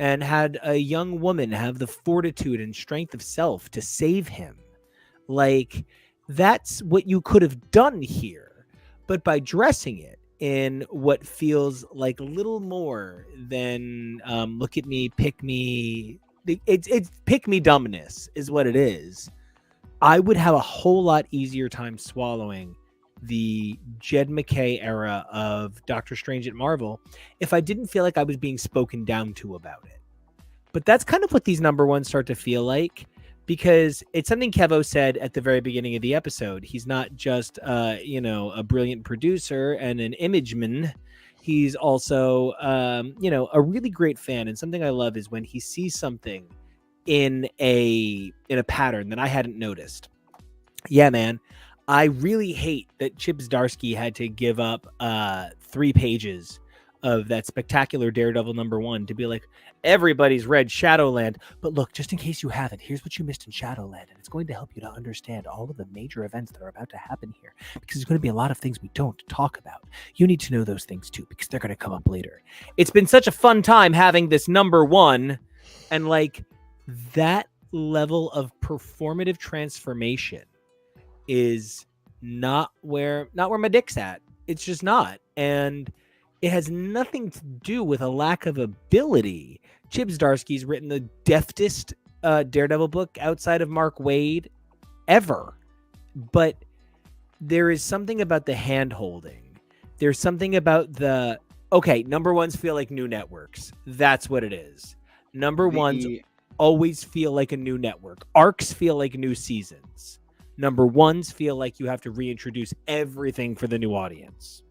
and had a young woman have the fortitude and strength of self to save him. Like, that's what you could have done here. But by dressing it in what feels like a little more than look at me, pick me. It's pick me dumbness is what it is. I would have a whole lot easier time swallowing the Jed MacKay era of Doctor Strange at Marvel if I didn't feel like I was being spoken down to about it. But that's kind of what these number 1s start to feel like, because it's something Kevo said at the very beginning of the episode. He's not just a brilliant producer and an imageman. He's also a really great fan. And something I love is when he sees something in a pattern that I hadn't noticed. Yeah, man. I really hate that Chip Zdarsky had to give up 3 pages of that spectacular Daredevil number 1 to be like, everybody's read Shadowland, but look, just in case you haven't, here's what you missed in Shadowland, and it's going to help you to understand all of the major events that are about to happen here, because there's going to be a lot of things we don't talk about. You need to know those things too, because they're going to come up later. It's been such a fun time having this number 1, and like that level of performative transformation is not where my dick's at. It's just not. And it has nothing to do with a lack of ability. Chip Zdarsky's written the deftest Daredevil book outside of Mark Waid ever. But there is something about the hand-holding. There's something about number 1s feel like new networks. That's what it is. Number 1s always feel like a new network. Arcs feel like new seasons. Number 1s feel like you have to reintroduce everything for the new audience.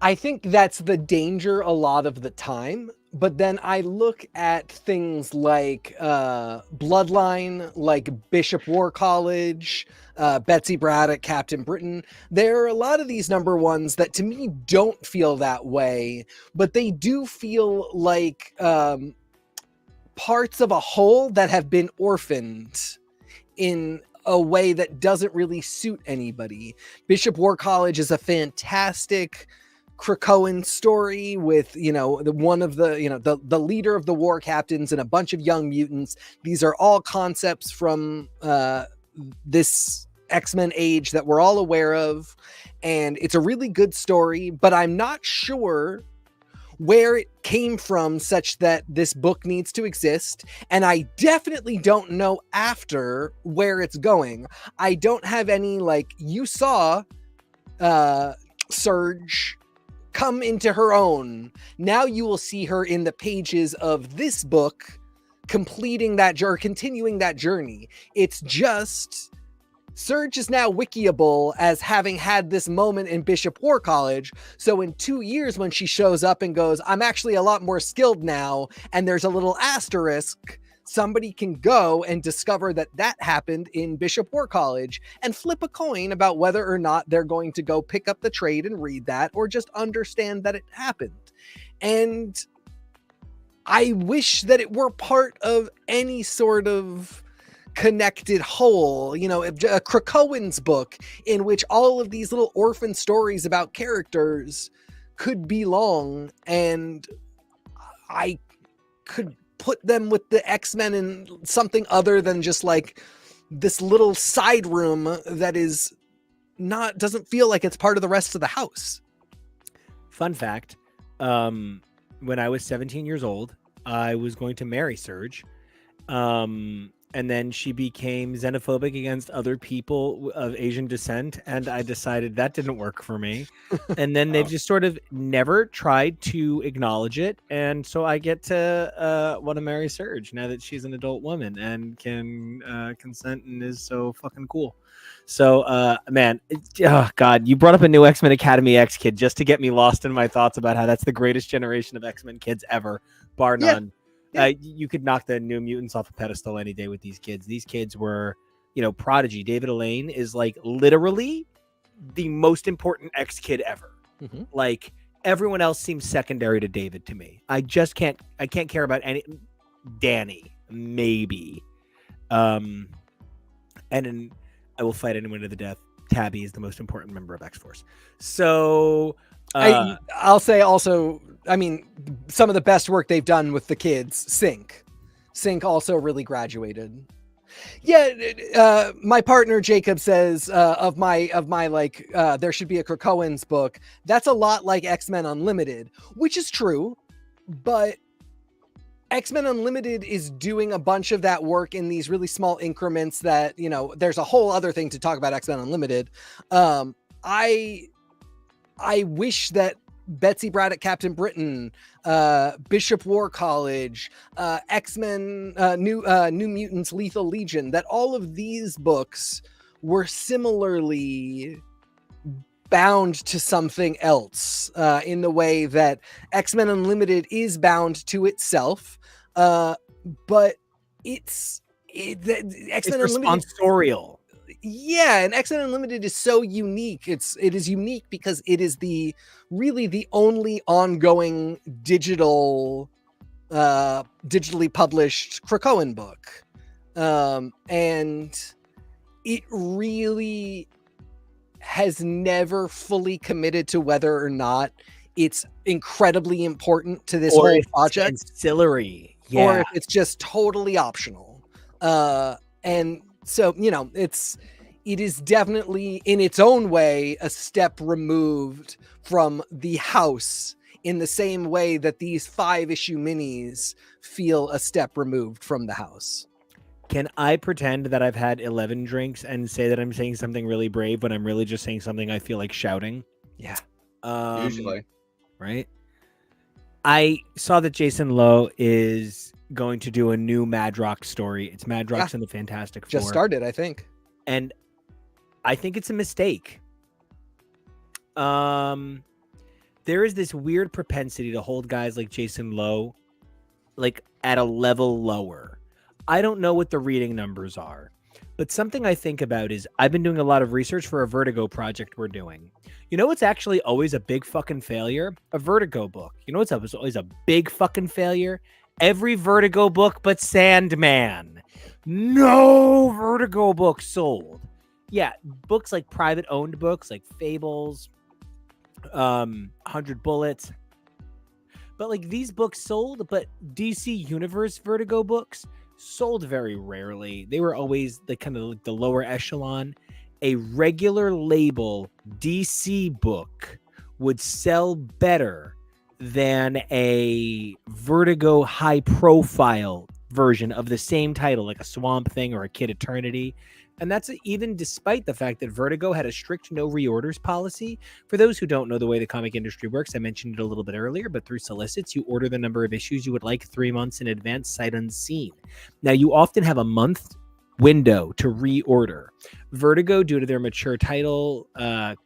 I think that's the danger a lot of the time. But then I look at things like Bloodline, like Bishop War College, Betsy Braddock, Captain Britain. There are a lot of these number ones that to me don't feel that way, but they do feel like parts of a whole that have been orphaned in a way that doesn't really suit anybody. Bishop War College is a fantastic Krakoan story with, the one of the, the leader of the war captains and a bunch of young mutants. These are all concepts from this X-Men age that we're all aware of. And it's a really good story, but I'm not sure where it came from such that this book needs to exist. And I definitely don't know after where it's going. I don't have any, you saw Surge come into her own. Now you will see her in the pages of this book continuing that journey. It's just Surge is now wikiable as having had this moment in Bishop War College. So in 2 years, when she shows up and goes, I'm actually a lot more skilled now, and there's a little asterisk, somebody can go and discover that happened in Bishop War College and flip a coin about whether or not they're going to go pick up the trade and read that, or just understand that it happened. And I wish that it were part of any sort of connected whole, a Krakoan's book in which all of these little orphan stories about characters could belong, and I could put them with the X-Men in something other than just this little side room that doesn't feel like it's part of the rest of the house. Fun fact, when I was 17 years old, I was going to marry Surge. And then she became xenophobic against other people of Asian descent, and I decided that didn't work for me. And then they've just sort of never tried to acknowledge it, and so I get to want to marry Surge now that she's an adult woman and can consent and is so fucking cool. So, man, oh God, you brought up a new X-Men Academy X kid just to get me lost in my thoughts about how that's the greatest generation of X-Men kids ever, bar none. Yeah. You could knock the New Mutants off a pedestal any day with these kids. These kids were, prodigy. David Elaine is literally the most important X kid ever. Mm-hmm. Everyone else seems secondary to David to me. I can't care about any. Danny, maybe. And then I will fight anyone to the death. Tabby is the most important member of X-Force. So I'll say also, some of the best work they've done with the kids, Sync also really graduated. Yeah, my partner Jacob says of my there should be a Krakoans book. That's a lot like X-Men Unlimited, which is true, but X-Men Unlimited is doing a bunch of that work in these really small increments that, there's a whole other thing to talk about X-Men Unlimited. I wish that Betsy Braddock, Captain Britain, Bishop War College, X-Men, New Mutants, Lethal Legion, that all of these books were similarly bound to something else in the way that X-Men Unlimited is bound to itself, but X-Men Unlimited responsorial. Yeah, and X-Men Unlimited is so unique. It is unique because it is really the only ongoing digitally published Krakoan book. And it really has never fully committed to whether or not it's incredibly important to this whole project. Ancillary. Yeah. Or if it's just totally optional. And so, it is definitely in its own way a step removed from the house in the same way that these 5-issue minis feel a step removed from the house. Can I pretend that I've had 11 drinks and say that I'm saying something really brave when I'm really just saying something I feel like shouting? Yeah. Usually. Right? I saw that Jason Lowe is going to do a new Madrox story. It's Madrox and the Fantastic Four. Just started, I think. And I think it's a mistake. The there is this weird propensity to hold guys like Jason Lowe like at a level lower. I don't know what the reading numbers are, but something I think about is I've been doing a lot of research for a Vertigo project we're doing. You know what's actually always a big fucking failure? A Vertigo book. You know what's always a big fucking failure? Every Vertigo book but Sandman. No Vertigo book sold. Yeah, books like private owned books like Fables, 100 Bullets. But like these books sold, but DC Universe Vertigo books sold very rarely. They were always the kind of like the lower echelon. A regular label DC book would sell better than a Vertigo high profile version of the same title, like a Swamp Thing or a Kid Eternity. And that's even despite the fact that Vertigo had a strict no reorders policy. For those who don't know the way the comic industry works, I mentioned it a little bit earlier, but through solicits, you order the number of issues you would like 3 months in advance, sight unseen. Now, you often have a month window to reorder. Vertigo, due to their mature title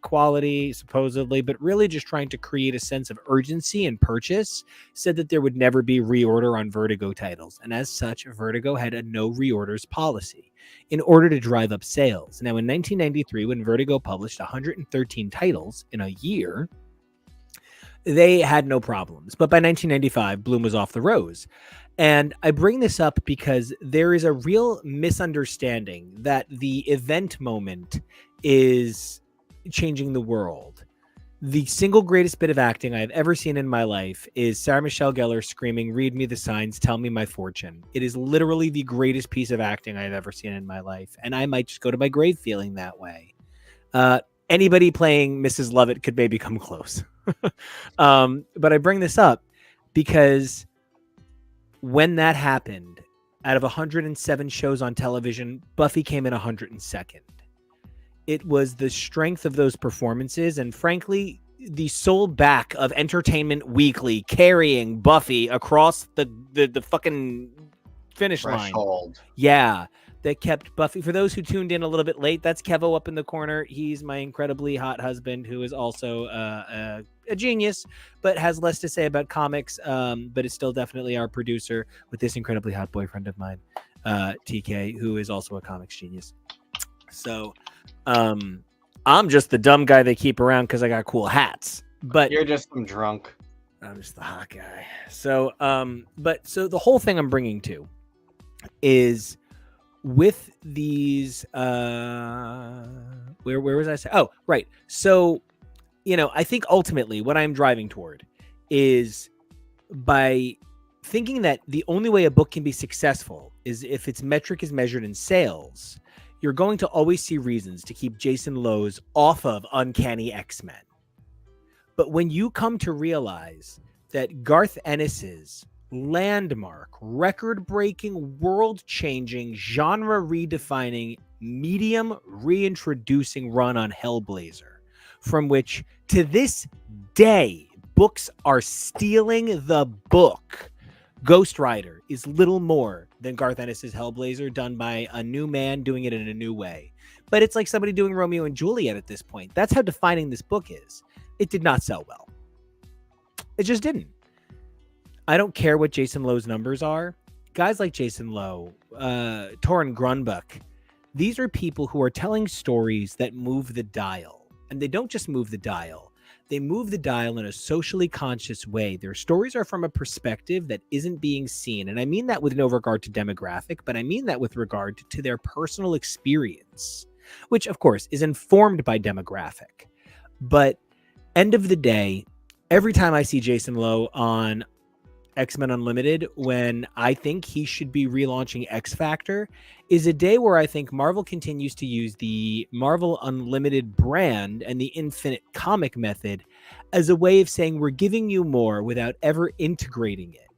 quality, supposedly, but really just trying to create a sense of urgency and purchase, said that there would never be reorder on Vertigo titles. And as such, Vertigo had a no reorders policy in order to drive up sales. Now, in 1993, when Vertigo published 113 titles in a year, they had no problems. But by 1995, Bloom was off the rose. And I bring this up because there is a real misunderstanding that the event moment is changing the world. The single greatest bit of acting I've ever seen in my life is Sarah Michelle Gellar screaming, "Read me the signs, tell me my fortune." It is literally the greatest piece of acting I've ever seen in my life. And I might just go to my grave feeling that way. Anybody playing Mrs. Lovett could maybe come close. But I bring this up because when that happened, out of 107 shows on television, Buffy came in 102nd. It was the strength of those performances and, frankly, the sole back of Entertainment Weekly carrying Buffy across the fucking finish line. Yeah, that kept Buffy. For those who tuned in a little bit late, that's Kevo up in the corner. He's my incredibly hot husband who is also a genius, but has less to say about comics, but is still definitely our producer with this incredibly hot boyfriend of mine, TK, who is also a comics genius. So I'm just the dumb guy they keep around because I got cool hats. But you're just some drunk. I'm just the hot guy. So, so the whole thing I'm bringing to is with these, where was I saying? Oh, right. So, I think ultimately what I'm driving toward is by thinking that the only way a book can be successful is if its metric is measured in sales. You're going to always see reasons to keep Jason Lowe's off of Uncanny X-Men. But when you come to realize that Garth Ennis's landmark, record-breaking, world-changing, genre-redefining, medium reintroducing run on Hellblazer, from which to this day books are stealing the book, Ghost Rider is little more than Garth Ennis's Hellblazer done by a new man doing it in a new way. But it's like somebody doing Romeo and Juliet at this point. That's how defining this book is. It did not sell well. It just didn't. I don't care what Jason Lowe's numbers are. Guys like Jason Lowe, Torrin Grunbuck, these are people who are telling stories that move the dial. And they don't just move the dial. They move the dial in a socially conscious way. Their stories are from a perspective that isn't being seen. And I mean that with no regard to demographic, but I mean that with regard to their personal experience, which, of course, is informed by demographic. But end of the day, every time I see Jason Lowe on X-Men Unlimited, when I think he should be relaunching X Factor, is a day where I think Marvel continues to use the Marvel Unlimited brand and the Infinite Comic method as a way of saying we're giving you more without ever integrating it.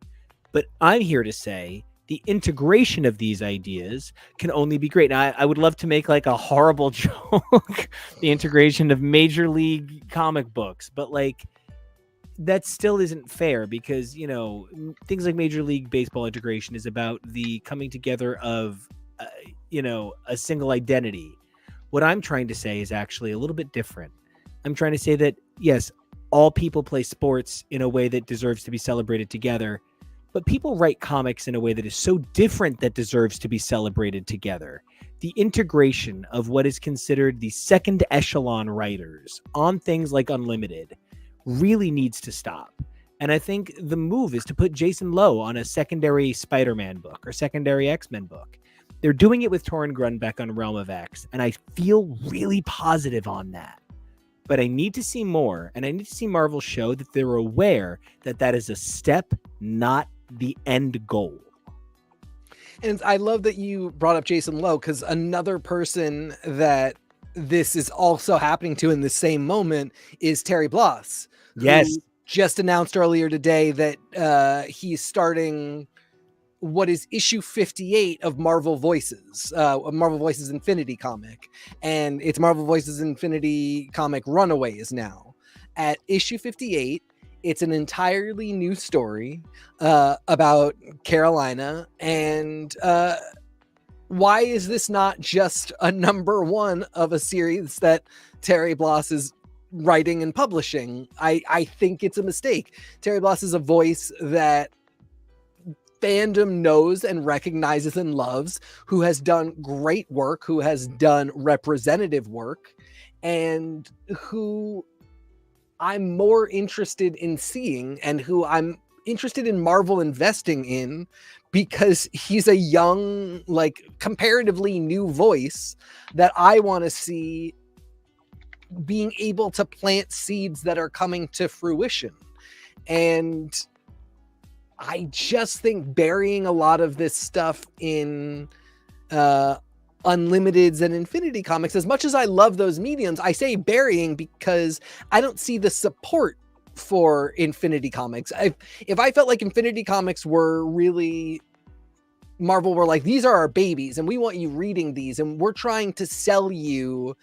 But I'm here to say the integration of these ideas can only be great. Now, I would love to make like a horrible joke, the integration of Major League comic books, but like, that still isn't fair because, things like Major League Baseball integration is about the coming together of, a single identity. What I'm trying to say is actually a little bit different. I'm trying to say that, yes, all people play sports in a way that deserves to be celebrated together, but people write comics in a way that is so different that deserves to be celebrated together. The integration of what is considered the second echelon writers on things like Unlimited really needs to stop. And I think the move is to put Jason Lowe on a secondary Spider-Man book or secondary X-Men book. They're doing it with Torrin Grunbeck on Realm of X, and I feel really positive on that. But I need to see more, and I need to see Marvel show that they're aware that that is a step, not the end goal. And I love that you brought up Jason Lowe, because another person that this is also happening to in the same moment is Terry Bloss. Yes. Who just announced earlier today that he's starting what is issue 58 of Marvel Voices, Infinity comic. And it's Marvel Voices Infinity comic Runaways now. At issue 58, it's an entirely new story about Carolina. And why is this not just a number one of a series that Terry Bloss is writing and publishing? I think it's a mistake. Terry Bloss is a voice that fandom knows and recognizes and loves, who has done great work, who has done representative work, and who I'm more interested in seeing, and who I'm interested in Marvel investing in, because he's a young, like comparatively new voice that I want to see being able to plant seeds that are coming to fruition. And I just think burying a lot of this stuff in Unlimiteds and Infinity Comics, as much as I love those mediums, I say burying because I don't see the support for Infinity Comics. If I felt like Infinity Comics were really, Marvel were like, these are our babies and we want you reading these, and we're trying to sell you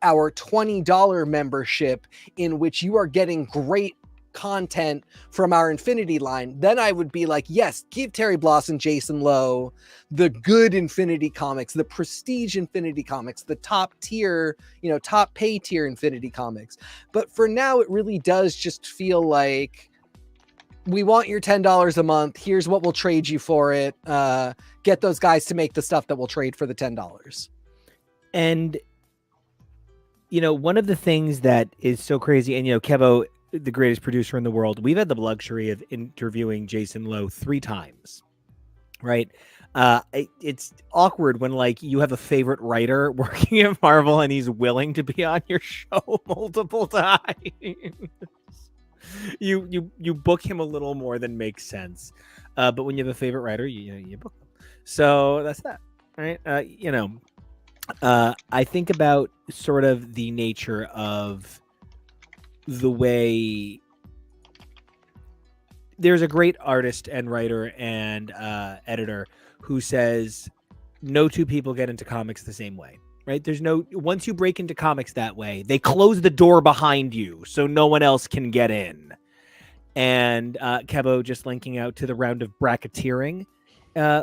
our $20 membership in which you are getting great content from our Infinity line, then I would be like, yes, give Terry Bloss and Jason Lowe the good Infinity Comics, the prestige Infinity Comics, the top tier, top pay tier Infinity Comics. But for now, it really does just feel like, we want your $10 a month. Here's what we'll trade you for it. Get those guys to make the stuff that we'll trade for the $10. And, one of the things that is so crazy, and, Kevo, the greatest producer in the world, we've had the luxury of interviewing Jason Lowe 3 times, right? It's awkward when you have a favorite writer working at Marvel and he's willing to be on your show multiple times. You book him a little more than makes sense, but when you have a favorite writer, you book them. So that's that, right? I think about sort of the nature of the way there's a great artist and writer and editor who says no two people get into comics the same way, right? Once you break into comics that way, they close the door behind you so no one else can get in. And Kevo just linking out to the round of bracketeering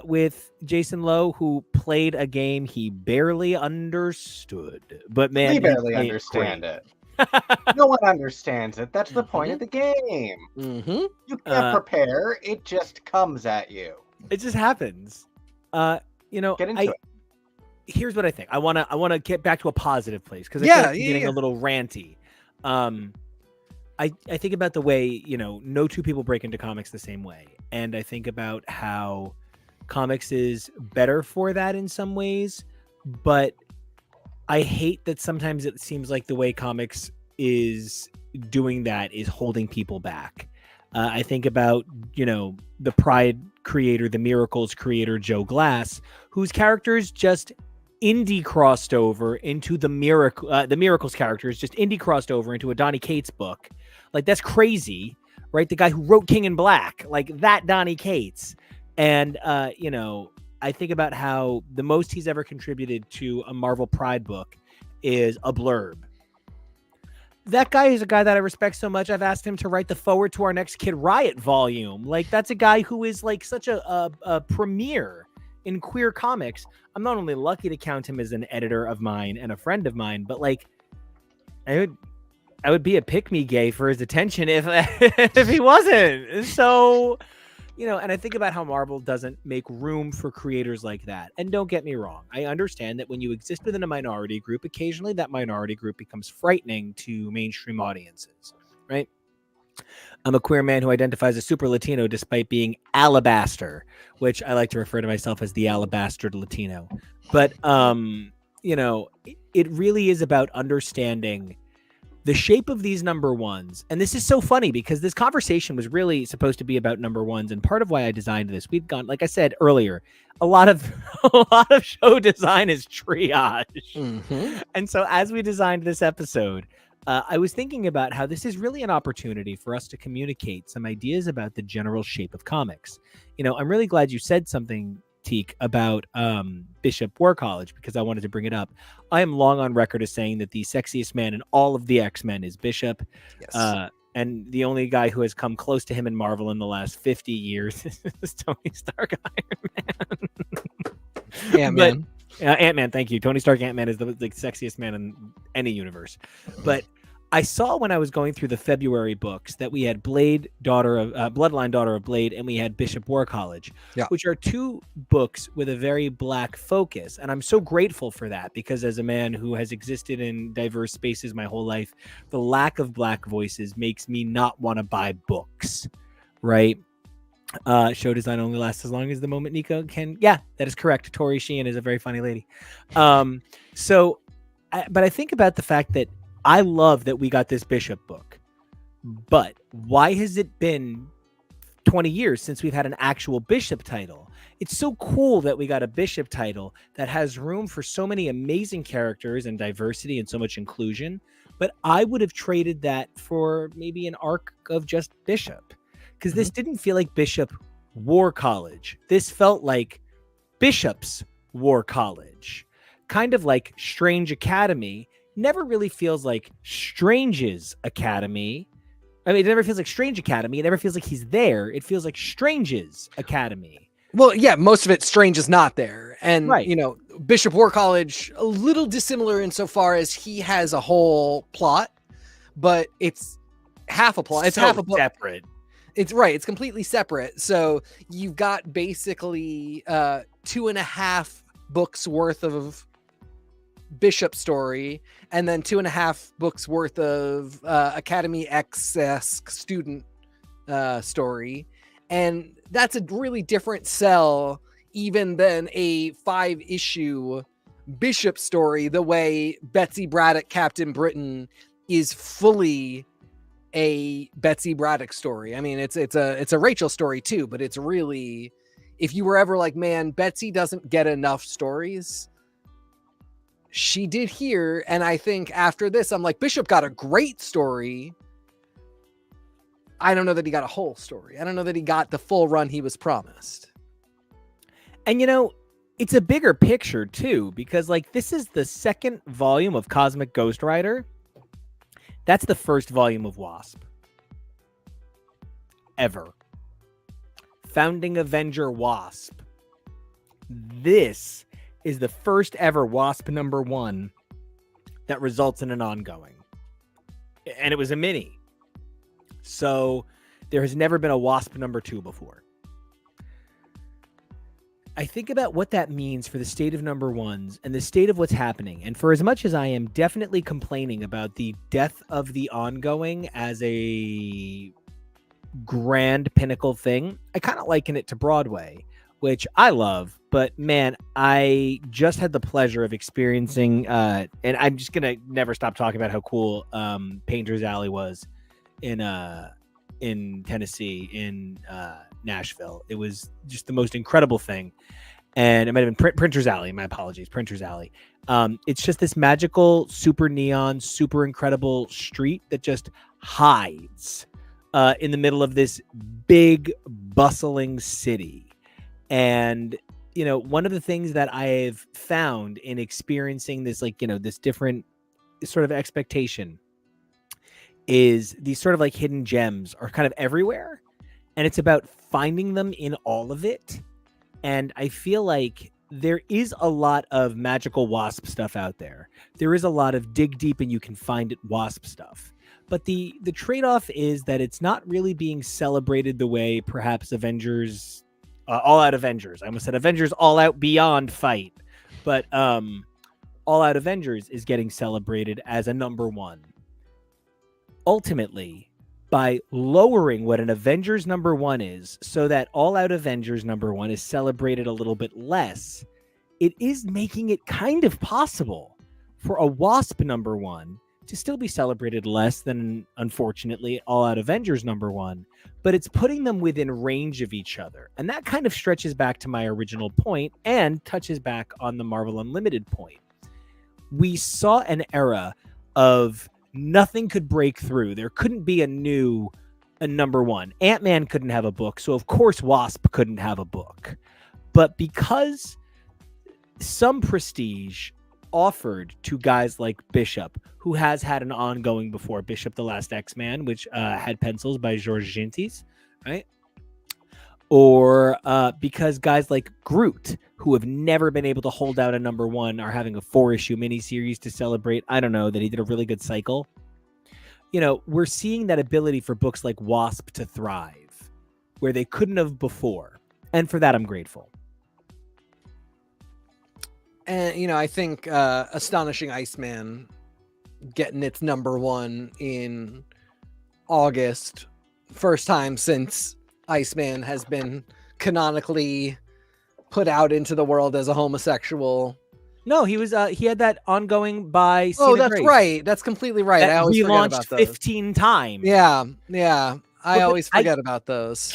with Jason Lowe, who played a game he barely understood, but man, we barely understand it. No one understands it. That's the point of the game. Mm-hmm. You can't prepare. It just comes at you. It just happens. Get into it. Here's what I think. I want to get back to a positive place because I feel like I'm getting a little ranty. I think about the way, no two people break into comics the same way. And I think about how comics is better for that in some ways, but I hate that sometimes it seems like the way comics is doing that is holding people back. I think about, the Pride creator, the Miracles creator, Joe Glass, whose characters just indie crossed over into the Miracles characters, just indie crossed over into a Donny Cates book. Like, that's crazy, right? The guy who wrote King in Black, like that Donny Cates. And, I think about how the most he's ever contributed to a Marvel Pride book is a blurb. That guy is a guy that I respect so much. I've asked him to write the forward to our next Kid Riot volume. Like, that's a guy who is like such a premier in queer comics. I'm not only lucky to count him as an editor of mine and a friend of mine, but like, I would be a pick-me gay for his attention if if he wasn't. So, and I think about how Marvel doesn't make room for creators like that. And don't get me wrong, I understand that when you exist within a minority group, occasionally that minority group becomes frightening to mainstream audiences, right? I'm a queer man who identifies as super Latino despite being alabaster, which I like to refer to myself as the alabaster Latino. But it really is about understanding the shape of these number ones. And this is so funny because this conversation was really supposed to be about number ones. And part of why I designed this, we'd gone, like I said earlier, a lot of show design is triage. Mhm. And so as we designed this episode, I was thinking about how this is really an opportunity for us to communicate some ideas about the general shape of comics. I'm really glad you said something, Teak, about Bishop War College, because I wanted to bring it up. I am long on record as saying that the sexiest man in all of the X-Men is Bishop. Yes. And the only guy who has come close to him in Marvel in the last 50 years is Tony Stark Iron Man. Ant-Man. Ant-Man, thank you. Tony Stark Ant-Man is the sexiest man in any universe. But I saw when I was going through the February books that we had Blade, Bloodline, Daughter of Blade, and we had Bishop War College, which are two books with a very Black focus. And I'm so grateful for that because as a man who has existed in diverse spaces my whole life, the lack of Black voices makes me not want to buy books, right? Show design only lasts as long as the moment Nico can. Yeah, that is correct. Tori Sheehan is a very funny lady. But I think about the fact that I love that we got this Bishop book, but why has it been 20 years since we've had an actual Bishop title? It's so cool that we got a Bishop title that has room for so many amazing characters and diversity and so much inclusion. But I would have traded that for maybe an arc of just Bishop, because this didn't feel like Bishop War College. This felt like Bishop's War College, kind of like Strange Academy. Never really feels like Strange's Academy. I mean, it never feels like Strange Academy. It never feels like he's there. It feels like Strange's Academy. Well, yeah, most of it Strange is not there. And, Right. Bishop War College, a little dissimilar insofar as he has a whole plot, but it's half a plot. It's So half a plot. separate. It's right. It's completely separate. So you've got basically 2.5 books worth of Bishop story, and then 2.5 books worth of Academy X-esque student story. And that's a really different sell even than a 5-issue Bishop story, the way Betsy Braddock Captain Britain is fully a Betsy Braddock story. I mean, it's a Rachel story too, but it's really, if you were ever like, man, Betsy doesn't get enough stories, she did here. And I think after this, I'm like, Bishop got a great story. I don't know that he got a whole story. I don't know that he got the full run he was promised. And it's a bigger picture too, because like this is the second volume of Cosmic Ghost Rider. That's the first volume of Wasp ever. Founding Avenger Wasp. This is the first ever Wasp #1 that results in an ongoing. And it was a mini. So there has never been a Wasp #2 before. I think about what that means for the state of #1s and the state of what's happening. And for as much as I am definitely complaining about the death of the ongoing as a grand pinnacle thing, I kind of liken it to Broadway, which I love. But man, I just had the pleasure of experiencing, and I'm just going to never stop talking about how cool Painter's Alley was in Tennessee, in Nashville. It was just the most incredible thing. And it might have been Printer's Alley. My apologies, Printer's Alley. It's just this magical, super neon, super incredible street that just hides in the middle of this big, bustling city. And, one of the things that I've found in experiencing this, this different sort of expectation is these sort of like hidden gems are kind of everywhere. And it's about finding them in all of it. And I feel like there is a lot of magical Wasp stuff out there. There is a lot of dig deep and you can find it Wasp stuff. But the trade-off is that it's not really being celebrated the way perhaps Avengers, All Out Avengers. I almost said Avengers All Out Beyond fight, but All Out Avengers is getting celebrated as a number one. Ultimately, by lowering what an Avengers number one is so that All Out Avengers number one is celebrated a little bit less, it is making it kind of possible for a Wasp number one to still be celebrated less than, unfortunately, All Out Avengers number one, but it's putting them within range of each other. And that kind of stretches back to my original point and touches back on the Marvel Unlimited point. We saw an era of nothing could break through. There couldn't be a number one. Ant-Man couldn't have a book, so of course Wasp couldn't have a book. But because some prestige offered to guys like Bishop, who has had an ongoing before, Bishop the Last X-Man, which had pencils by Georges Jeanty, right? Or because guys like Groot, who have never been able to hold out a number one, are having a 4-issue miniseries to celebrate, I don't know, that he did a really good cycle. You know, we're seeing that ability for books like Wasp to thrive, where they couldn't have before. And for that, I'm grateful. And, you know, I think Astonishing Iceman getting its number one in August, first time since Iceman has been canonically put out into the world as a homosexual. No, he was. He had that ongoing by. Oh, that's right. That's completely right. That I always forget relaunched about those. 15 times. Yeah. I Well, always forget about those.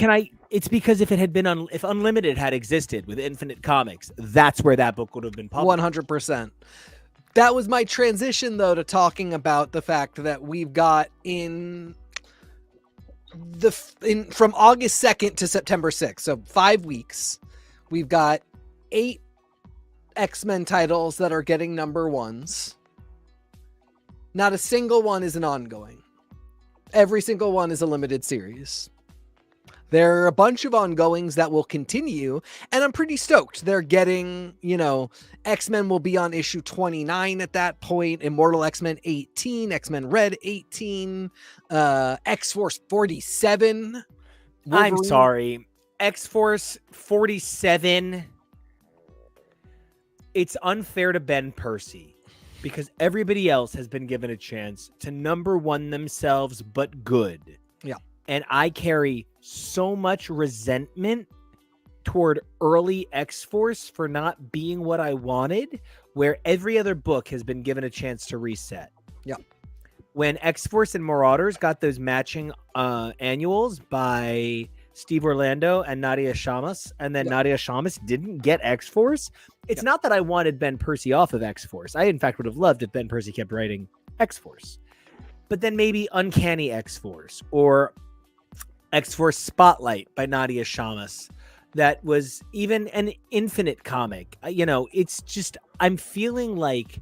It's because if it had been if Unlimited had existed with Infinite Comics, that's where that book would have been published. 100%. That was my transition, though, to talking about the fact that we've got from August 2nd to September 6th, so 5 weeks, we've got 8 X-Men titles that are getting number ones. Not a single one is an ongoing. Every single one is a limited series. There are a bunch of ongoings that will continue, and I'm pretty stoked. They're getting, you know, X-Men will be on issue 29 at that point, Immortal X-Men 18, X-Men Red 18, X-Force 47. Wolverine. I'm sorry. X-Force 47. It's unfair to Ben Percy because everybody else has been given a chance to number one themselves, but good. Yeah. And I carry so much resentment toward early X-Force for not being what I wanted, where every other book has been given a chance to reset. Yeah. When X-Force and Marauders got those matching annuals by Steve Orlando and Nadia Shamas, and then Nadia Shamas didn't get X-Force, it's not that I wanted Ben Percy off of X-Force. I, in fact, would have loved if Ben Percy kept writing X-Force. But then maybe Uncanny X-Force or X-Force Spotlight by Nadia Shamas. That was even an Infinite comic. You know, it's just, I'm feeling like,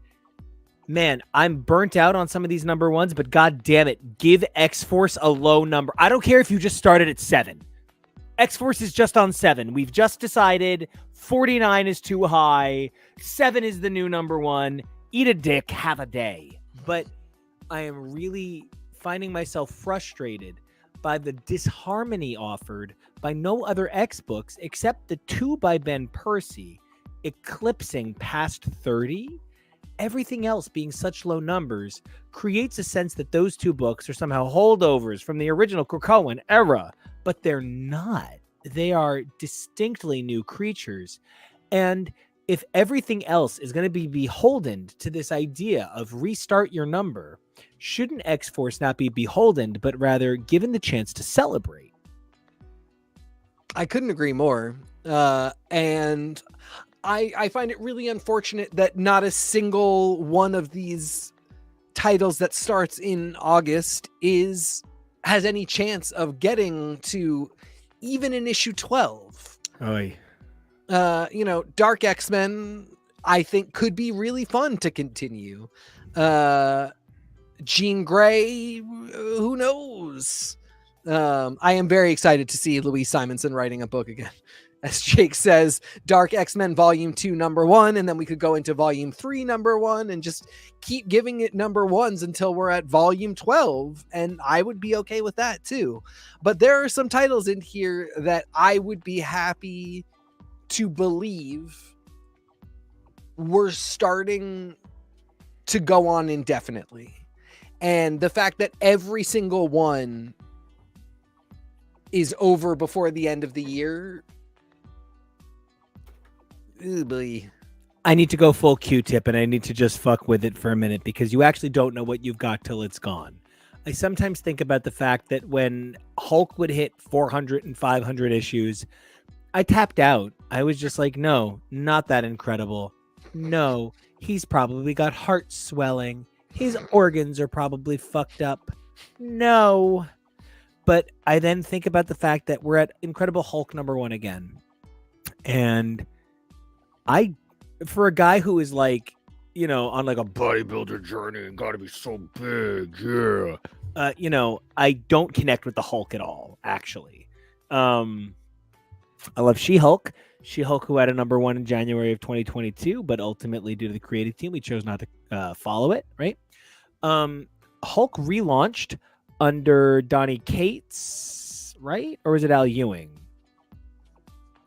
man, I'm burnt out on some of these number ones, but God damn it, give X-Force a low number. I don't care if you just started at 7. X-Force is just on 7. We've just decided 49 is too high. 7 is the new number one. Eat a dick, have a day. But I am really finding myself frustrated by the disharmony offered by no other X books except the 2 by Ben Percy, eclipsing past 30. Everything else being such low numbers creates a sense that those 2 books are somehow holdovers from the original Krakoan era, but they're not. They are distinctly new creatures. And if everything else is going to be beholden to this idea of restart your number, shouldn't X-Force not be beholden, but rather given the chance to celebrate? I couldn't agree more. And I find it really unfortunate that not a single one of these titles that starts in August has any chance of getting to even in issue 12. Oy. You know, Dark X-Men, I think, could be really fun to continue. Jean Grey, who knows? I am very excited to see Louise Simonson writing a book again. as Jake says, Dark X-Men Volume 2 number 1, and then we could go into Volume 3 number 1 and just keep giving it number 1s until we're at Volume 12, and I would be okay with that too. But there are some titles in here that I would be happy to believe we're starting to go on indefinitely. And the fact that every single one is over before the end of the year. Ooh, boy. I need to go full Q-tip and I need to just fuck with it for a minute because you actually don't know what you've got till it's gone. I sometimes think about the fact that when Hulk would hit 400 and 500 issues, I tapped out. I was just like, no, not that incredible. No, he's probably got heart swelling. His organs are probably fucked up. No. But I then think about the fact that we're at Incredible Hulk number 1 again. And for a guy who is like, you know, on like a bodybuilder journey and got to be so big, yeah. You know, I don't connect with the Hulk at all, actually. I love She-Hulk. She-Hulk, who had a number 1 in January of 2022, but ultimately, due to the creative team, we chose not to follow it, right? Hulk relaunched under Donny Cates, right? Or was it Al Ewing?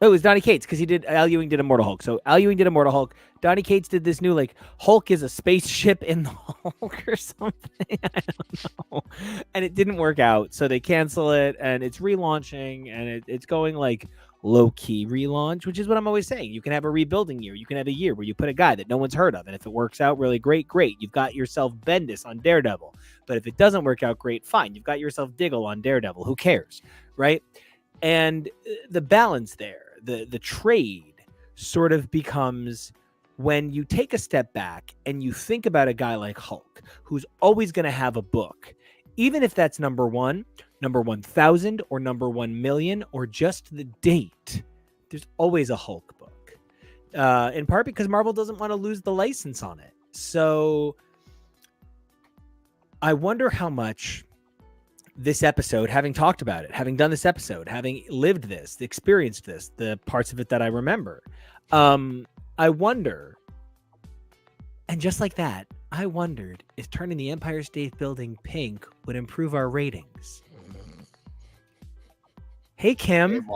Oh, it was Donny Cates because Al Ewing did Immortal Hulk. So Al Ewing did Immortal Hulk. Donny Cates did this new, like, Hulk is a spaceship in the Hulk or something. I don't know. And it didn't work out. So they cancel it and it's relaunching and it's going like low-key relaunch, which is what I'm always saying. You can have a rebuilding year. You can have a year where you put a guy that no one's heard of. And if it works out really great. You've got yourself Bendis on Daredevil. But if it doesn't work out great, fine. You've got yourself Diggle on Daredevil. Who cares? Right? And the balance there, the trade sort of becomes when you take a step back and you think about a guy like Hulk, who's always going to have a book, even if that's number 1, number 1,000, or number 1,000,000, or just the date, there's always a Hulk book. In part because Marvel doesn't want to lose the license on it. So I wonder how much this episode, having talked about it, having done this episode, having lived this, experienced this, the parts of it that I remember, I wonder, and just like that, I wondered if turning the Empire State Building pink would improve our ratings. Hey, Kim.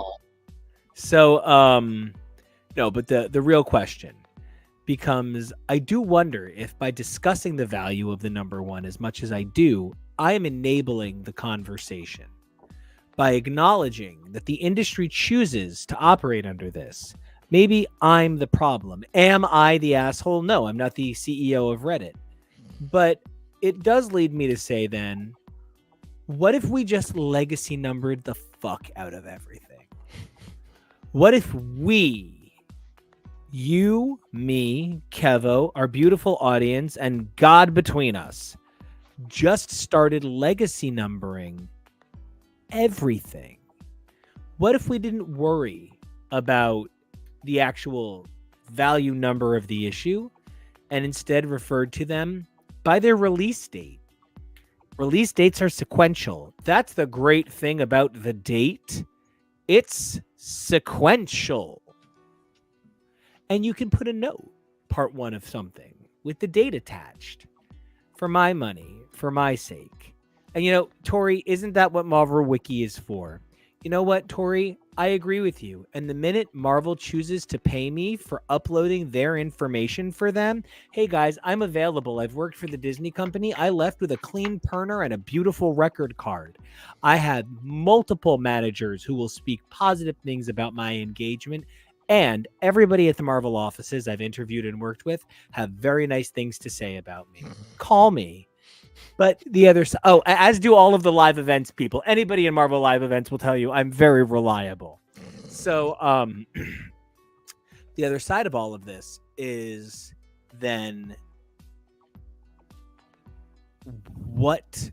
So, no, but the real question becomes, I do wonder if by discussing the value of the number 1 as much as I do, I am enabling the conversation by acknowledging that the industry chooses to operate under this. Maybe I'm the problem. Am I the asshole? No, I'm not the CEO of Reddit. But it does lead me to say then, what if we just legacy numbered the fuck out of everything? What if we, you, me, Kevo, our beautiful audience, and God between us, just started legacy numbering everything? What if we didn't worry about the actual value number of the issue and instead referred to them by their release date? Release dates are sequential. That's the great thing about the date. It's sequential. And you can put a note, part 1 of something, with the date attached. For my money, for my sake. And you know, Tori, isn't that what Marvel Wiki is for? You know what, Tori? I agree with you. And the minute Marvel chooses to pay me for uploading their information for them, hey guys, I'm available. I've worked for the Disney company. I left with a clean printer and a beautiful record card. I have multiple managers who will speak positive things about my engagement. And everybody at the Marvel offices I've interviewed and worked with have very nice things to say about me. Call me. But the other side, as do all of the live events people. Anybody in Marvel live events will tell you I'm very reliable. So the other side of all of this is then what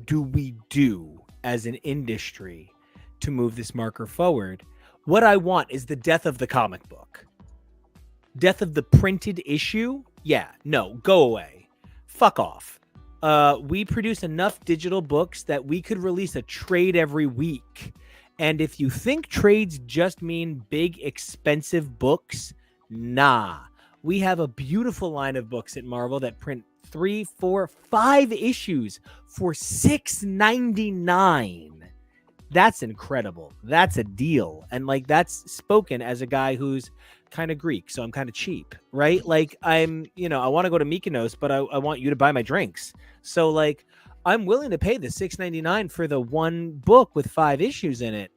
do we do as an industry to move this marker forward? What I want is the death of the comic book. Death of the printed issue? Yeah, no, go away. Fuck off. We produce enough digital books that we could release a trade every week And if you think trades just mean big, expensive books, nah. We have a beautiful line of books at Marvel that print 3, 4, 5 issues for $6.99. That's incredible. That's a deal. And like, that's spoken as a guy who's kind of Greek, so I'm kind of cheap, right? Like, I'm, I want to go to Mykonos, but I want you to buy my drinks. So like, I'm willing to pay the $6.99 for the one book with 5 issues in it,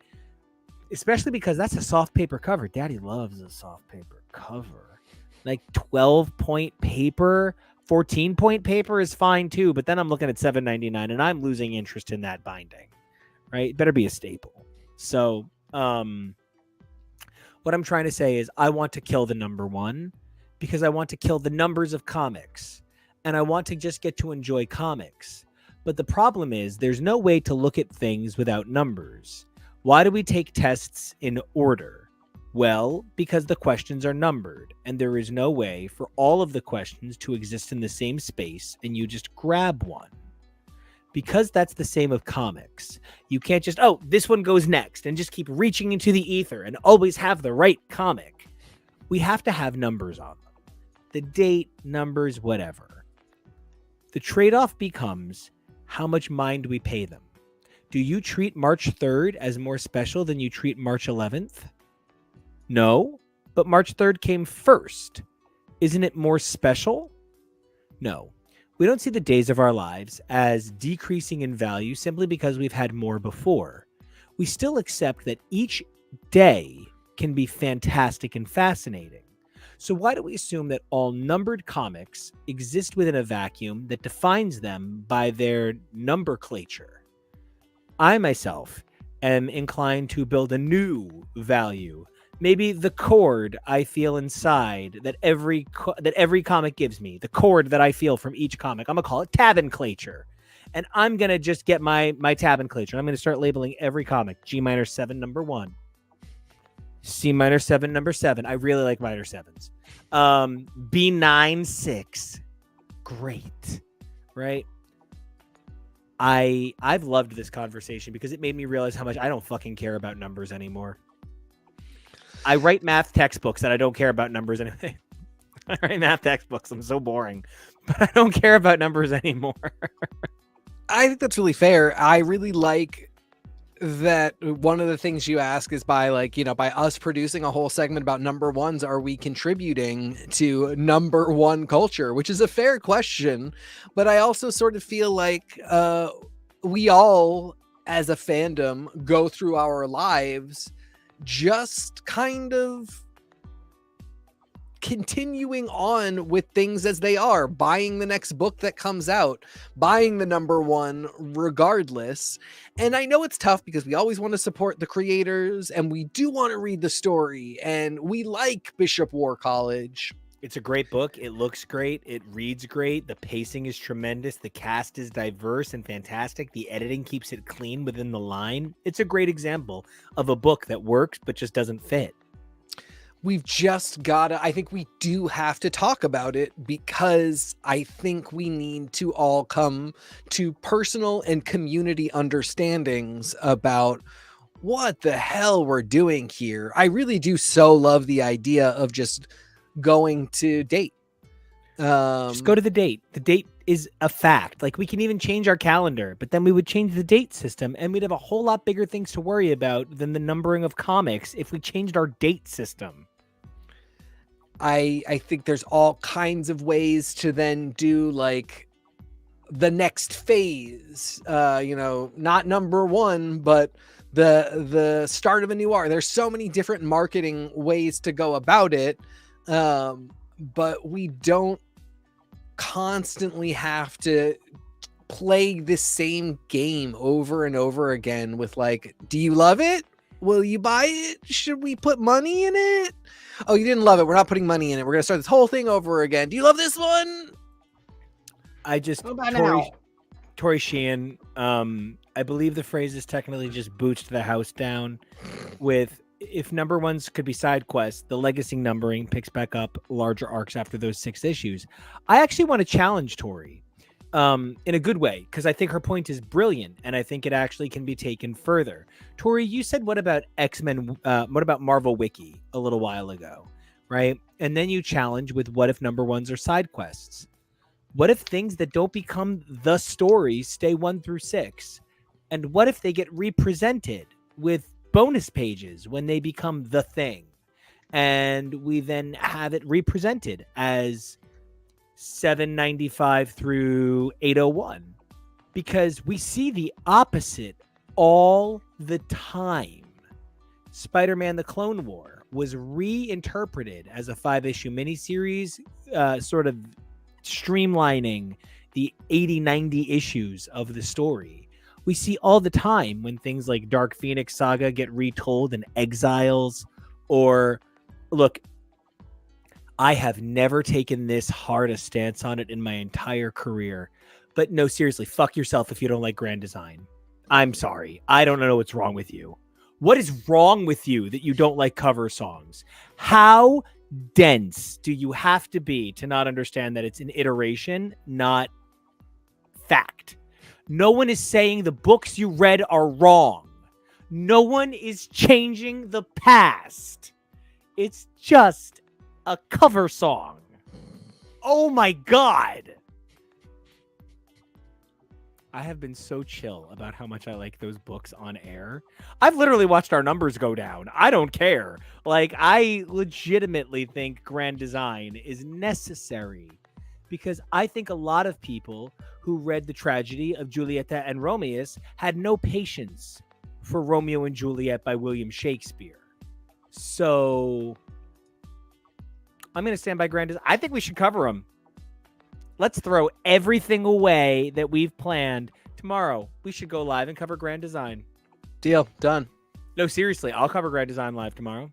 especially because that's a soft paper cover. Daddy loves a soft paper cover. Like 12-point paper, 14-point paper is fine too, but then I'm looking at $7.99 and I'm losing interest in that binding, right? It better be a staple. So what I'm trying to say is I want to kill the number one because I want to kill the numbers of comics and I want to just get to enjoy comics. But the problem is there's no way to look at things without numbers. Why do we take tests in order? Well, because the questions are numbered, and there is no way for all of the questions to exist in the same space, and you just grab one. Because that's the same of comics. You can't just, this one goes next, and just keep reaching into the ether and always have the right comic. We have to have numbers on them. The date, numbers, whatever. The trade-off becomes, how much mind do we pay them? Do you treat March 3rd as more special than you treat March 11th? No, but March 3rd came first. Isn't it more special? No. We don't see the days of our lives as decreasing in value simply because we've had more before. We still accept that each day can be fantastic and fascinating. So why do we assume that all numbered comics exist within a vacuum that defines them by their nomenclature? I myself am inclined to build a new value. Maybe the chord I feel inside that every comic gives me, the chord that I feel from each comic, I'm going to call it tabenclature. And I'm going to just get my tabenclature. I'm going to start labeling every comic. G minor 7, number 1. C minor 7, number 7. I really like minor 7s. B9, 6. Great. Right? I've loved this conversation because it made me realize how much I don't fucking care about numbers anymore. I write math textbooks and I don't care about numbers anyway. I write math textbooks. I'm so boring, but I don't care about numbers anymore. I think that's really fair. I really like that one of the things you ask is by us producing a whole segment about number ones, are we contributing to number one culture, which is a fair question. But I also sort of feel like we all as a fandom go through our lives just kind of continuing on with things as they are, buying the next book that comes out, buying the number one regardless. And I know it's tough because we always want to support the creators and we do want to read the story and we like Bishop War College. It's a great book. It looks great. It reads great. The pacing is tremendous. The cast is diverse and fantastic. The editing keeps it clean within the line. It's a great example of a book that works but just doesn't fit. We've just gotta, I think we do have to talk about it because I think we need to all come to personal and community understandings about what the hell we're doing here. I really do so love the idea of just going to date. Just go to the date. The date is a fact. Like, we can even change our calendar, but then we would change the date system and we'd have a whole lot bigger things to worry about than the numbering of comics if we changed our date system. I think there's all kinds of ways to then do like the next phase, not number one, but the start of a new arc. There's so many different marketing ways to go about it. But we don't constantly have to play this same game over and over again with like, do you love it? Will you buy it? Should we put money in it? Oh, you didn't love it. We're not putting money in it. We're going to start this whole thing over again. Do you love this one? I just, Tori Sheehan, I believe the phrase is technically just boots the house down with, if number ones could be side quests, the legacy numbering picks back up larger arcs after those 6 issues. I actually want to challenge Tori. in a good way, because I think her point is brilliant, and I think it actually can be taken further. Tori, you said, what about X-Men, what about Marvel Wiki a little while ago, right? And then you challenge with, what if number ones are side quests? What if things that don't become the story stay 1 through 6? And what if they get represented with bonus pages when they become the thing? And we then have it represented as 795 through 801, because we see the opposite all the time. Spider-Man the Clone War was reinterpreted as a 5-issue miniseries, sort of streamlining the 80-90 issues of the story. We see all the time when things like Dark Phoenix Saga get retold in Exiles, or look, I have never taken this hard a stance on it in my entire career. But no, seriously, fuck yourself if you don't like Grand Design. I'm sorry. I don't know what's wrong with you. What is wrong with you that you don't like cover songs? How dense do you have to be to not understand that it's an iteration, not fact? No one is saying the books you read are wrong. No one is changing the past. It's just a cover song. Oh my God. I have been so chill about how much I like those books on air. I've literally watched our numbers go down. I don't care. Like, I legitimately think Grand Design is necessary, because I think a lot of people who read the tragedy of Julieta and Romeus had no patience for Romeo and Juliet by William Shakespeare. So I'm going to stand by Grand Design. I think we should cover them. Let's throw everything away that we've planned. Tomorrow, we should go live and cover Grand Design. Deal. Done. No, seriously, I'll cover Grand Design live tomorrow.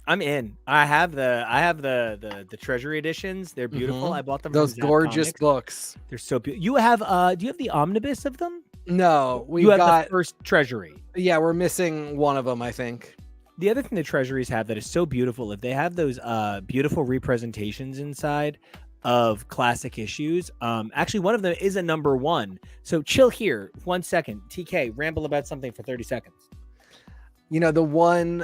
I'm in. I have the Treasury editions. They're beautiful. Mm-hmm. I bought them. Those from Zap gorgeous Comics. books. They're so beautiful. You have do you have the omnibus of them? No, we You have got the first Treasury. Yeah, we're missing one of them, I think. The other thing the Treasuries have that is so beautiful, if they have those beautiful representations inside of classic issues. Actually, one of them is a number one. So chill here 1 second. TK, ramble about something for 30 seconds. You know, the one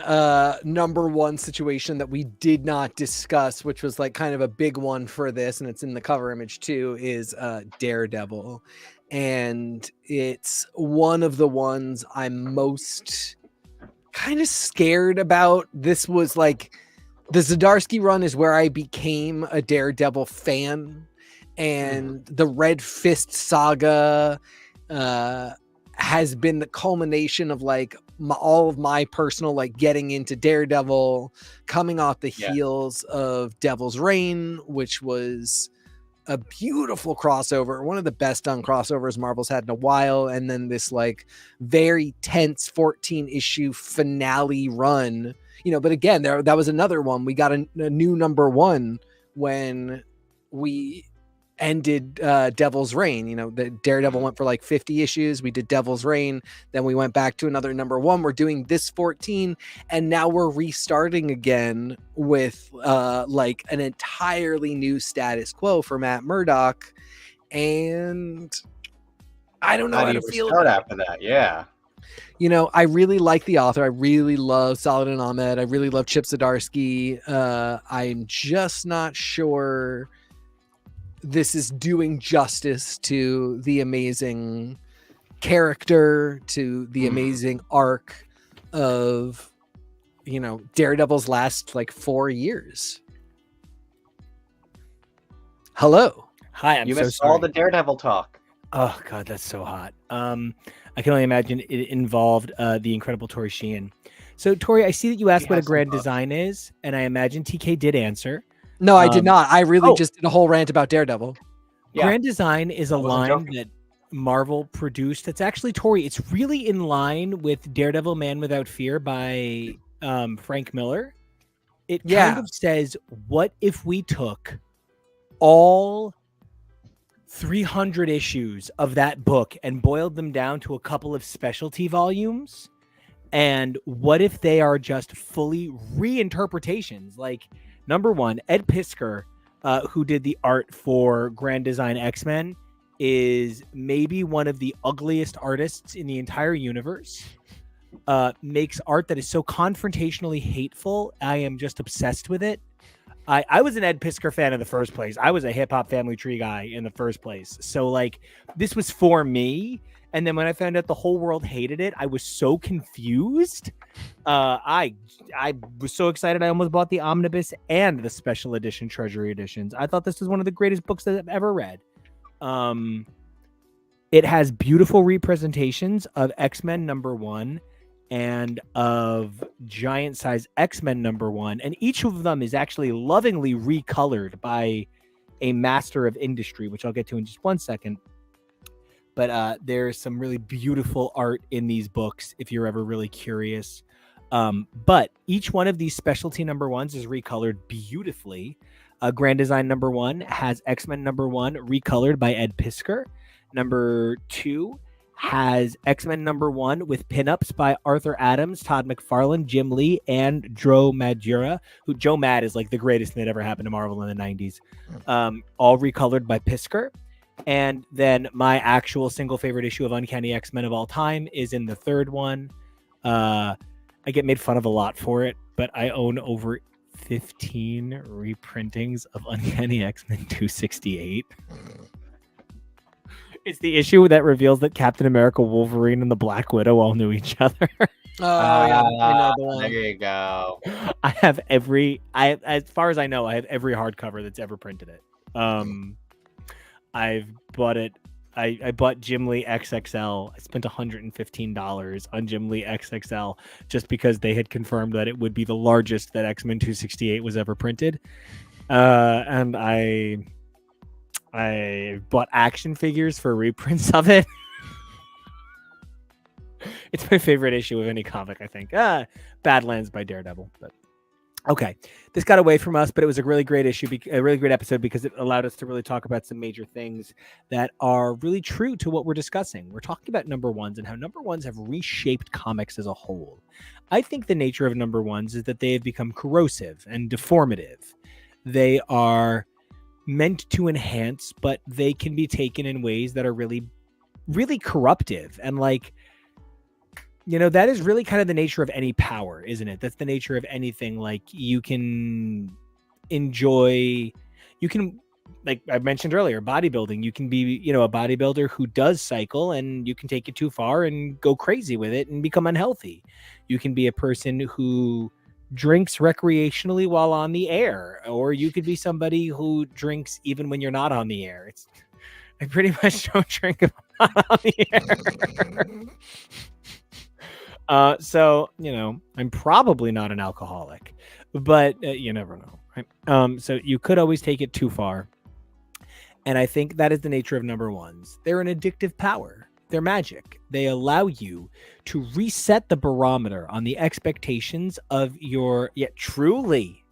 number one situation that we did not discuss, which was like kind of a big one for this, and it's in the cover image too, is Daredevil. And it's one of the ones I'm most kind of scared about. This was like, the Zdarsky run is where I became a Daredevil fan, and the Red Fist saga has been the culmination of like all of my personal like getting into Daredevil, coming off the heels of Devil's Reign, which was a beautiful crossover, one of the best done crossovers Marvel's had in a while, and then this like very tense 14 issue finale run, you know. But again, that was another one. We got a new number one when we ended Devil's Reign. You know, the Daredevil went for like 50 issues. We did Devil's Reign, then we went back to another number one. We're doing this 14, and now we're restarting again with like an entirely new status quo for Matt Murdock, and I don't know how to feel start after that. Yeah, you know, I really like the author. I really love Saladin Ahmed. I really love Chip Zdarsky. I'm just not sure this is doing justice to the amazing character, to the amazing arc of, you know, Daredevil's last like 4 years. Hello. Hi, I'm you so missed sorry. all the Daredevil talk. Oh God, that's so hot. I can only imagine it involved the incredible Tori Sheehan. So Tori, I see that you asked what a grand design is, and I imagine TK did answer. No, I did not. I really just did a whole rant about Daredevil. Yeah. Grand Design is a line that Marvel produced. That's actually, Tori, it's really in line with Daredevil Man Without Fear by Frank Miller. It kind of says, what if we took all 300 issues of that book and boiled them down to a couple of specialty volumes? And what if they are just fully reinterpretations? Like, number one, Ed Piskor who did the art for Grand Design X-Men, is maybe one of the ugliest artists in the entire universe. Makes art that is so confrontationally hateful. I am just obsessed with it. I was an Ed Piskor fan in the first place. I was a hip hop Family Tree guy in the first place. So like this was for me. And then when I found out the whole world hated it, I was so confused. I was so excited. I almost bought the omnibus and the special edition Treasury editions. I thought this was one of the greatest books that I've ever read. It has beautiful representations of X-Men #1 and of giant size X-Men #1, and each of them is actually lovingly recolored by a master of industry, which I'll get to in just one second. But there's some really beautiful art in these books if you're ever really curious. But each one of these specialty #1s is recolored beautifully. Grand Design #1 has X-Men #1 recolored by Ed Piskor. #2 has X-Men #1 with pinups by Arthur Adams, Todd McFarlane, Jim Lee, and Joe Madureira, who Joe Mad is like the greatest thing that ever happened to Marvel in the 90s. All recolored by Piskor. And then my actual single favorite issue of Uncanny X-Men of all time is in the third one. I get made fun of a lot for it, but I own over 15 reprintings of Uncanny X-Men 268. It's the issue that reveals that Captain America, Wolverine, and the Black Widow all knew each other. Yeah, I know the one. There you go. I have as far as I know, I have every hardcover that's ever printed it. I've bought it. I bought Jim Lee XXL. I spent $115 on Jim Lee XXL just because they had confirmed that it would be the largest that X-Men 268 was ever printed. And I bought action figures for reprints of it. It's my favorite issue of any comic, I think. Badlands by Daredevil, but okay. This got away from us, but it was a really great issue, a really great episode because it allowed us to really talk about some major things that are really true to what we're discussing. We're talking about #1s and how #1s have reshaped comics as a whole. I think the nature of #1s is that they have become corrosive and deformative. They are meant to enhance, but they can be taken in ways that are really, really corruptive. And like, you know, that is really kind of the nature of any power, isn't it? That's the nature of anything. Like you can like I mentioned earlier, bodybuilding. You can be, you know, a bodybuilder who does cycle and you can take it too far and go crazy with it and become unhealthy. You can be a person who drinks recreationally while on the air, or you could be somebody who drinks even when you're not on the air. I pretty much don't drink if I'm not on the air. So, you know, I'm probably not an alcoholic, but you never know, right? So you could always take it too far. And I think that is the nature of #1s. They're an addictive power. They're magic. They allow you to reset the barometer on the expectations of your, truly.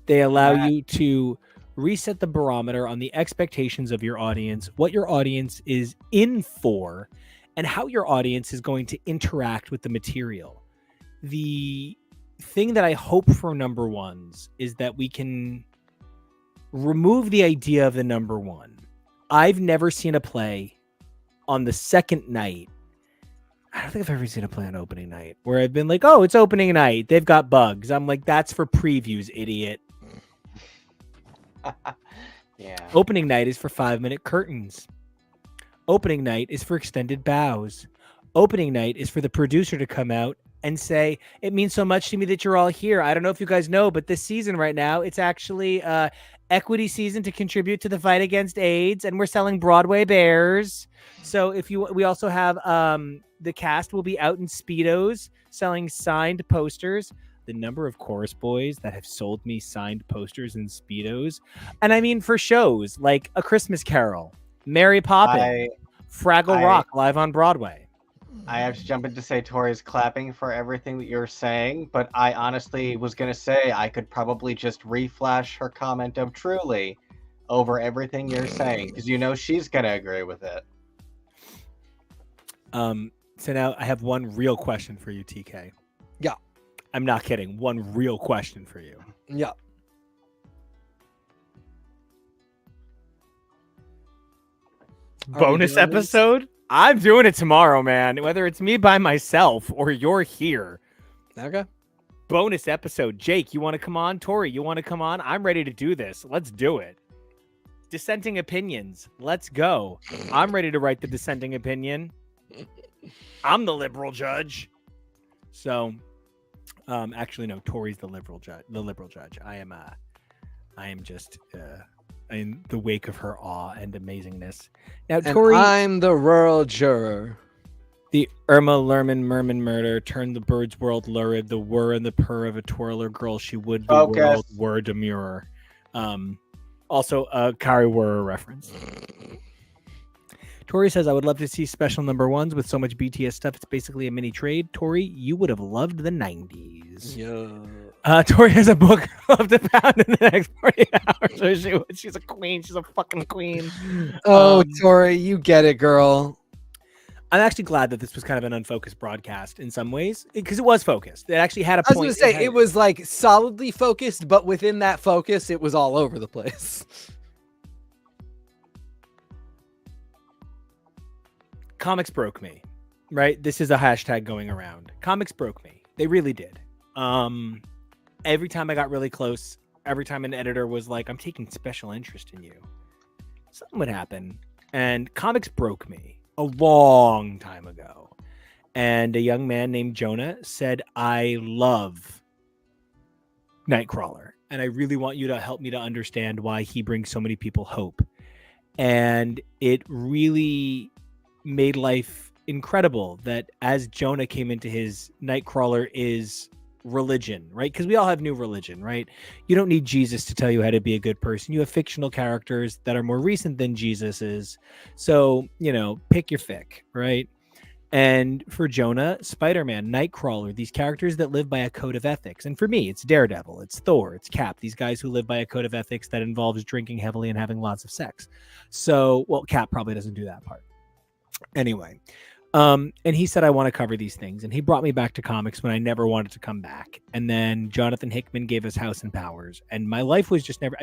They allow you to reset the barometer on the expectations of your audience, what your audience is in for, and how your audience is going to interact with the material. The thing that I hope for #1s is that we can remove the idea of the #1. I've never seen a play on the second night. I don't think I've ever seen a play on opening night where I've been like, oh, it's opening night. They've got bugs. I'm like, that's for previews, idiot. Yeah. Opening night is for 5-minute curtains. Opening night is for extended bows. Opening night is for the producer to come out and say, it means so much to me that you're all here. I don't know if you guys know, but this season right now, it's actually equity season to contribute to the fight against AIDS, and we're selling Broadway bears. So we also have the cast will be out in Speedos selling signed posters. The number of chorus boys that have sold me signed posters and Speedos. And I mean, for shows like A Christmas Carol, Mary Poppins, Fraggle Rock live on Broadway. I have to jump in to say Tori's clapping for everything that you're saying, but I honestly was going to say I could probably just reflash her comment of truly over everything you're saying, because you know she's going to agree with it. So now I have one real question for you, TK. Yeah. I'm not kidding. One real question for you. Yeah. bonus episode. I'm doing it tomorrow, man. Whether it's me by myself or you're here. Okay. Bonus episode. Jake, you want to come on? Tori, you want to come on? I'm ready to do this. Let's do it. Dissenting opinions. Let's go. I'm ready to write the dissenting opinion. I'm the liberal judge. So, actually, no. Tori's the liberal judge. I am just in the wake of her awe and amazingness. Now, And Tori, I'm the rural juror. the Irma Lerman Merman murder turned the bird's world lurid. The whir and the purr of a twirler girl. She would the world were demure. Also, a Kari Wurr reference. Tori says, I would love to see special number ones with so much BTS stuff. It's basically a mini trade. Tori, you would have loved the 90s. Yeah. Tori has a book of the pound in the next 40 hours. So she's a queen. She's a fucking queen. Oh, Tori, you get it, girl. I'm actually glad that this was kind of an unfocused broadcast in some ways, because it was focused. It actually had a point. I was going to say, it was like solidly focused, but within that focus, it was all over the place. Comics broke me, right? This is a hashtag going around. Comics broke me. They really did. Every time I got really close, every time an editor was like, I'm taking special interest in you, something would happen. And comics broke me a long time ago. And a young man named Jonah said, I love Nightcrawler. And I really want you to help me to understand why he brings so many people hope. And it really made life incredible that as Jonah came into his Nightcrawler is religion, right? Because we all have new religion, right? You don't need Jesus to tell you how to be a good person. You have fictional characters that are more recent than Jesus is. So, pick your fic, right? And for Jonah, Spider-Man, Nightcrawler, these characters that live by a code of ethics. And for me, it's Daredevil, it's Thor, it's Cap, these guys who live by a code of ethics that involves drinking heavily and having lots of sex. So, well, Cap probably doesn't do that part. Anyway, and he said, I want to cover these things. And he brought me back to comics when I never wanted to come back. And then Jonathan Hickman gave us House and Powers. And my life was just never,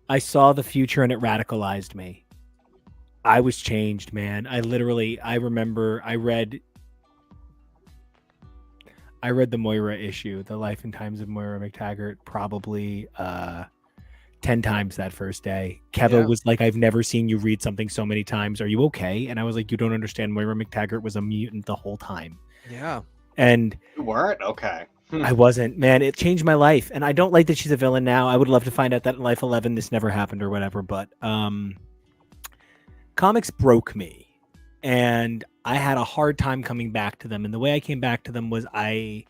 I saw the future and it radicalized me. I was changed, man. I remember I read the Moira issue, The Life and Times of Moira McTaggart, probably 10 times that first day. Keva was like, I've never seen you read something so many times. Are you okay? And I was like, you don't understand. Moira McTaggart was a mutant the whole time. Yeah. And you weren't? Okay. I wasn't, man. It changed my life. And I don't like that she's a villain now. I would love to find out that in Life 11 this never happened or whatever. But comics broke me. And I had a hard time coming back to them. And the way I came back to them was I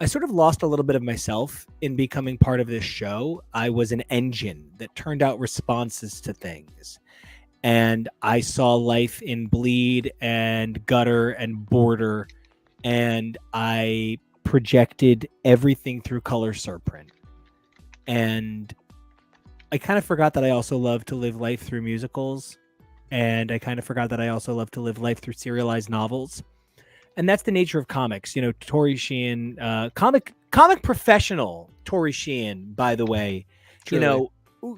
sort of lost a little bit of myself in becoming part of this show. I was an engine that turned out responses to things. And I saw life in bleed and gutter and border. And I projected everything through color surprint. And I kind of forgot that I also love to live life through musicals. And I kind of forgot that I also love to live life through serialized novels. And that's the nature of comics. Tori Sheehan, comic professional Tori Sheehan, by the way, Truly.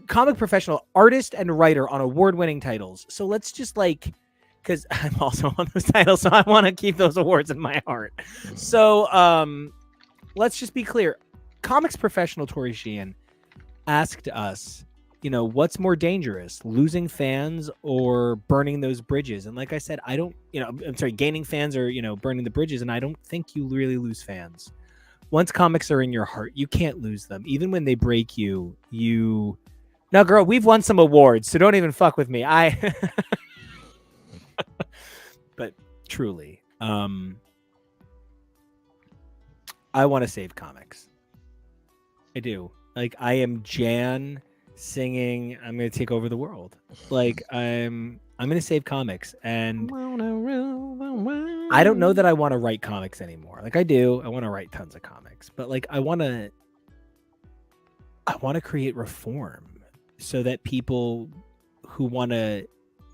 Comic professional, artist and writer on award-winning titles. So let's just because I'm also on those titles, so I want to keep those awards in my heart. So let's just be clear. Comics professional Tori Sheehan asked us, what's more dangerous, losing fans or burning those bridges? And like I said, gaining fans or, burning the bridges. And I don't think you really lose fans. Once comics are in your heart, you can't lose them. Even when they break you, now, girl, we've won some awards, so don't even fuck with me. But truly, I want to save comics. I do. I am Jan singing, I'm going to take over the world. I'm going to save comics. And I don't know that I want to write comics anymore. I do. I want to write tons of comics. But I want to create reform so that people who want to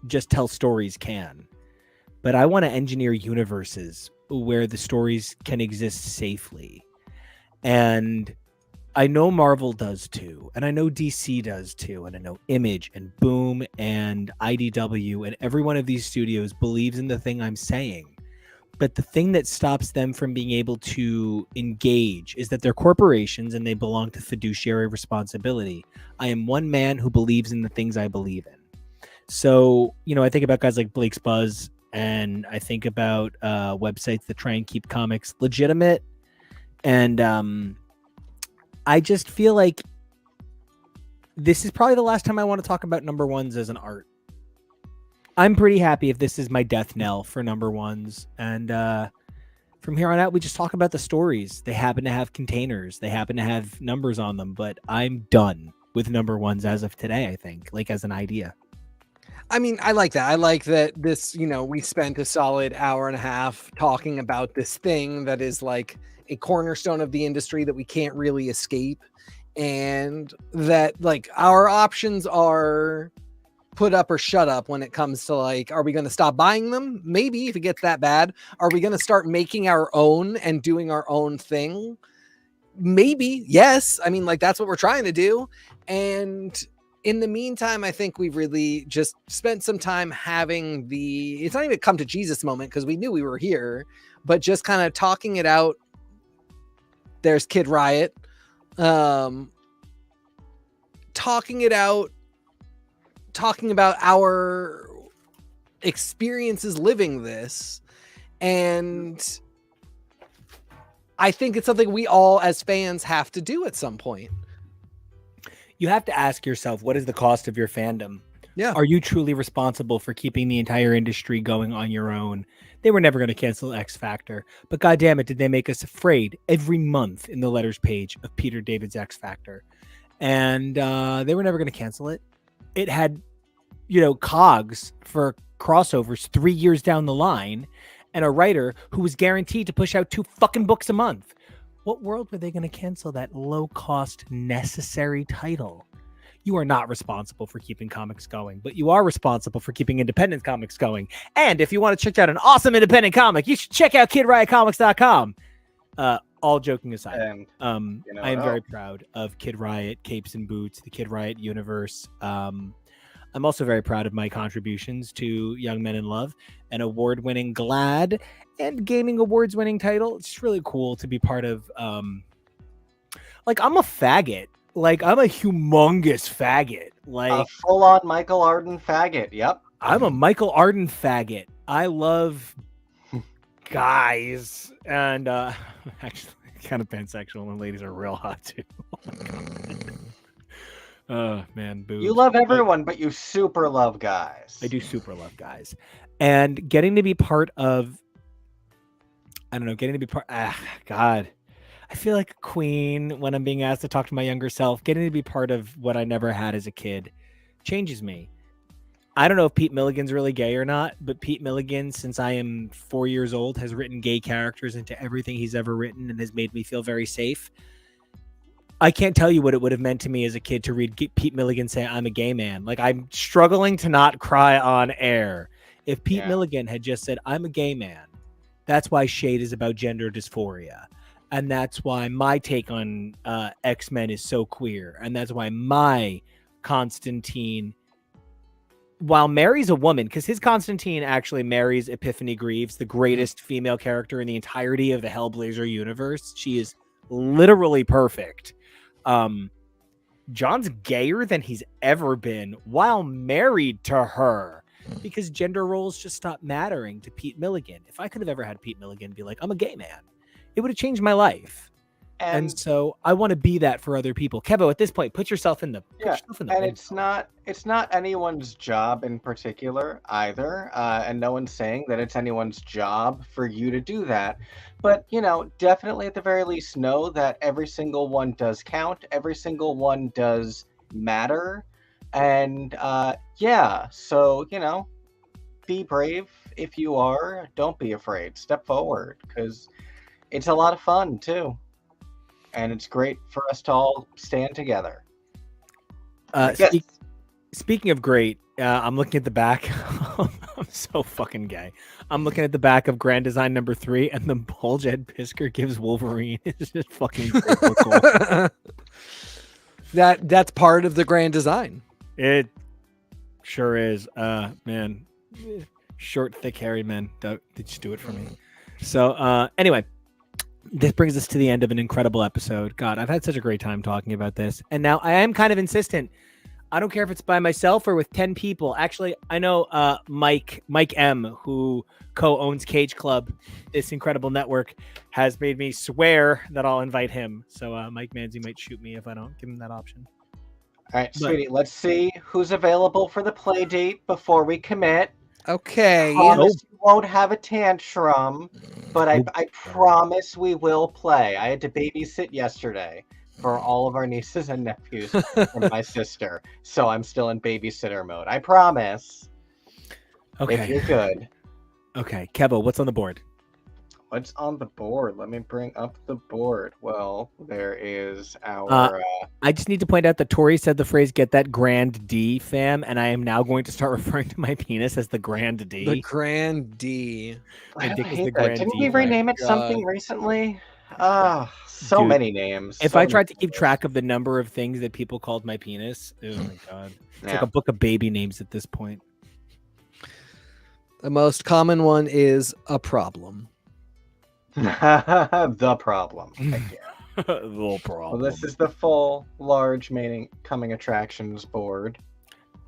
just tell stories can. But I want to engineer universes where the stories can exist safely. And I know Marvel does too, and I know DC does too, and I know Image and Boom and IDW and every one of these studios believes in the thing I'm saying. But the thing that stops them from being able to engage is that they're corporations and they belong to fiduciary responsibility. I am one man who believes in the things I believe in. So, I think about guys like Blake's Buzz, and I think about websites that try and keep comics legitimate. And I just feel like this is probably the last time I want to talk about number ones as an art. I'm pretty happy if this is my death knell for number ones. And from here on out, we just talk about the stories. They happen to have containers. They happen to have numbers on them. But I'm done with number ones as of today, I think, like as an idea. I mean, I like that. I like that this, we spent a solid hour and a half talking about this thing that is like a cornerstone of the industry that we can't really escape. And that like our options are put up or shut up when it comes to like, are we going to stop buying them? Maybe if it gets that bad. Are we going to start making our own and doing our own thing? Maybe. Yes. I mean, like that's what we're trying to do. And in the meantime, I think we've really just spent some time having it's not even a come to Jesus moment because we knew we were here, but just kind of talking it out. There's Kid Riot. Talking it out. Talking about our experiences living this. And I think it's something we all as fans have to do at some point. You have to ask yourself, what is the cost of your fandom? Yeah. Are you truly responsible for keeping the entire industry going on your own? They were never going to cancel X Factor, but goddamn it, did they make us afraid every month in the letters page of Peter David's X Factor? And they were never going to cancel it. It had, cogs for crossovers 3 years down the line, and a writer who was guaranteed to push out 2 fucking books a month. What world were they going to cancel that low-cost, necessary title? You are not responsible for keeping comics going, but you are responsible for keeping independent comics going. And if you want to check out an awesome independent comic, you should check out KidRiotComics.com. All joking aside, I am very proud of Kid Riot, Capes and Boots, the Kid Riot universe. I'm also very proud of my contributions to Young Men in Love, an award-winning GLAAD and Gaming Awards winning title. It's really cool to be part of. I'm a faggot. Like, I'm a humongous faggot. Like a full-on Michael Arden faggot. Yep. I'm a Michael Arden faggot. I love guys, and actually kind of pansexual, and ladies are real hot too. Oh man, boobs. You love everyone, but you super love guys. I do super love guys, and getting to be part of, God, I feel like a queen when I'm being asked to talk to my younger self. Getting to be part of what I never had as a kid changes me. I don't know if Pete Milligan's really gay or not, but Pete Milligan, since I am 4 years old, has written gay characters into everything he's ever written and has made me feel very safe. I can't tell you what it would have meant to me as a kid to read Pete Milligan say, I'm a gay man. Like, I'm struggling to not cry on air. If Pete Milligan had just said, I'm a gay man, that's why Shade is about gender dysphoria. And that's why my take on X-Men is so queer. And that's why my Constantine, while Mary's a woman, because his Constantine actually marries Epiphany Greaves, the greatest female character in the entirety of the Hellblazer universe. She is literally perfect. John's gayer than he's ever been while married to her, because gender roles just stopped mattering to Pete Milligan. If I could have ever had Pete Milligan be like, I'm a gay man, it would have changed my life. And so I want to be that for other people. Kevo, at this point, put yourself in the and it's not anyone's job in particular either, and no one's saying that it's anyone's job for you to do that. But definitely at the very least know that every single one does count. Every single one does matter, and so be brave if you are. Don't be afraid. Step forward, because it's a lot of fun too. And it's great for us to all stand together. Speaking of great, I'm looking at the back. I'm so fucking gay. I'm looking at the back of Grand Design number 3, and the bulge Ed Pisker gives Wolverine is just fucking cool. That's part of the grand design. It sure is. Man, short, thick, hairy men. They just do it for me. So, anyway, this brings us to the end of an incredible episode. God, I've had such a great time talking about this. And now I am kind of insistent. I don't care if it's by myself or with 10 people. Actually, I know Mike M, who co-owns Cage Club, this incredible network, has made me swear that I'll invite him. So Mike Manzi might shoot me if I don't give him that option. All right, sweetie, let's see who's available for the play date before we commit. Okay. Promise you won't have a tantrum, but I promise we will play. I had to babysit yesterday for all of our nieces and nephews and my sister, so I'm still in babysitter mode. I promise. Okay. If you're good. Okay, Kevo, what's on the board? What's on the board? Let me bring up the board. Well, there is our... I just need to point out that Tori said the phrase, get that grand D, fam, and I am now going to start referring to my penis as the grand D. The grand D. I dick is hate the that. grand Didn't D, he right? rename it something recently? So Dude, many names. If so I tried many to keep track of the number of things that people called my penis, oh my God. It's like Yeah. a book of baby names at this point. The most common one is a problem. The problem. Heck yeah. Little problem. Well, this is the full, large coming attractions board.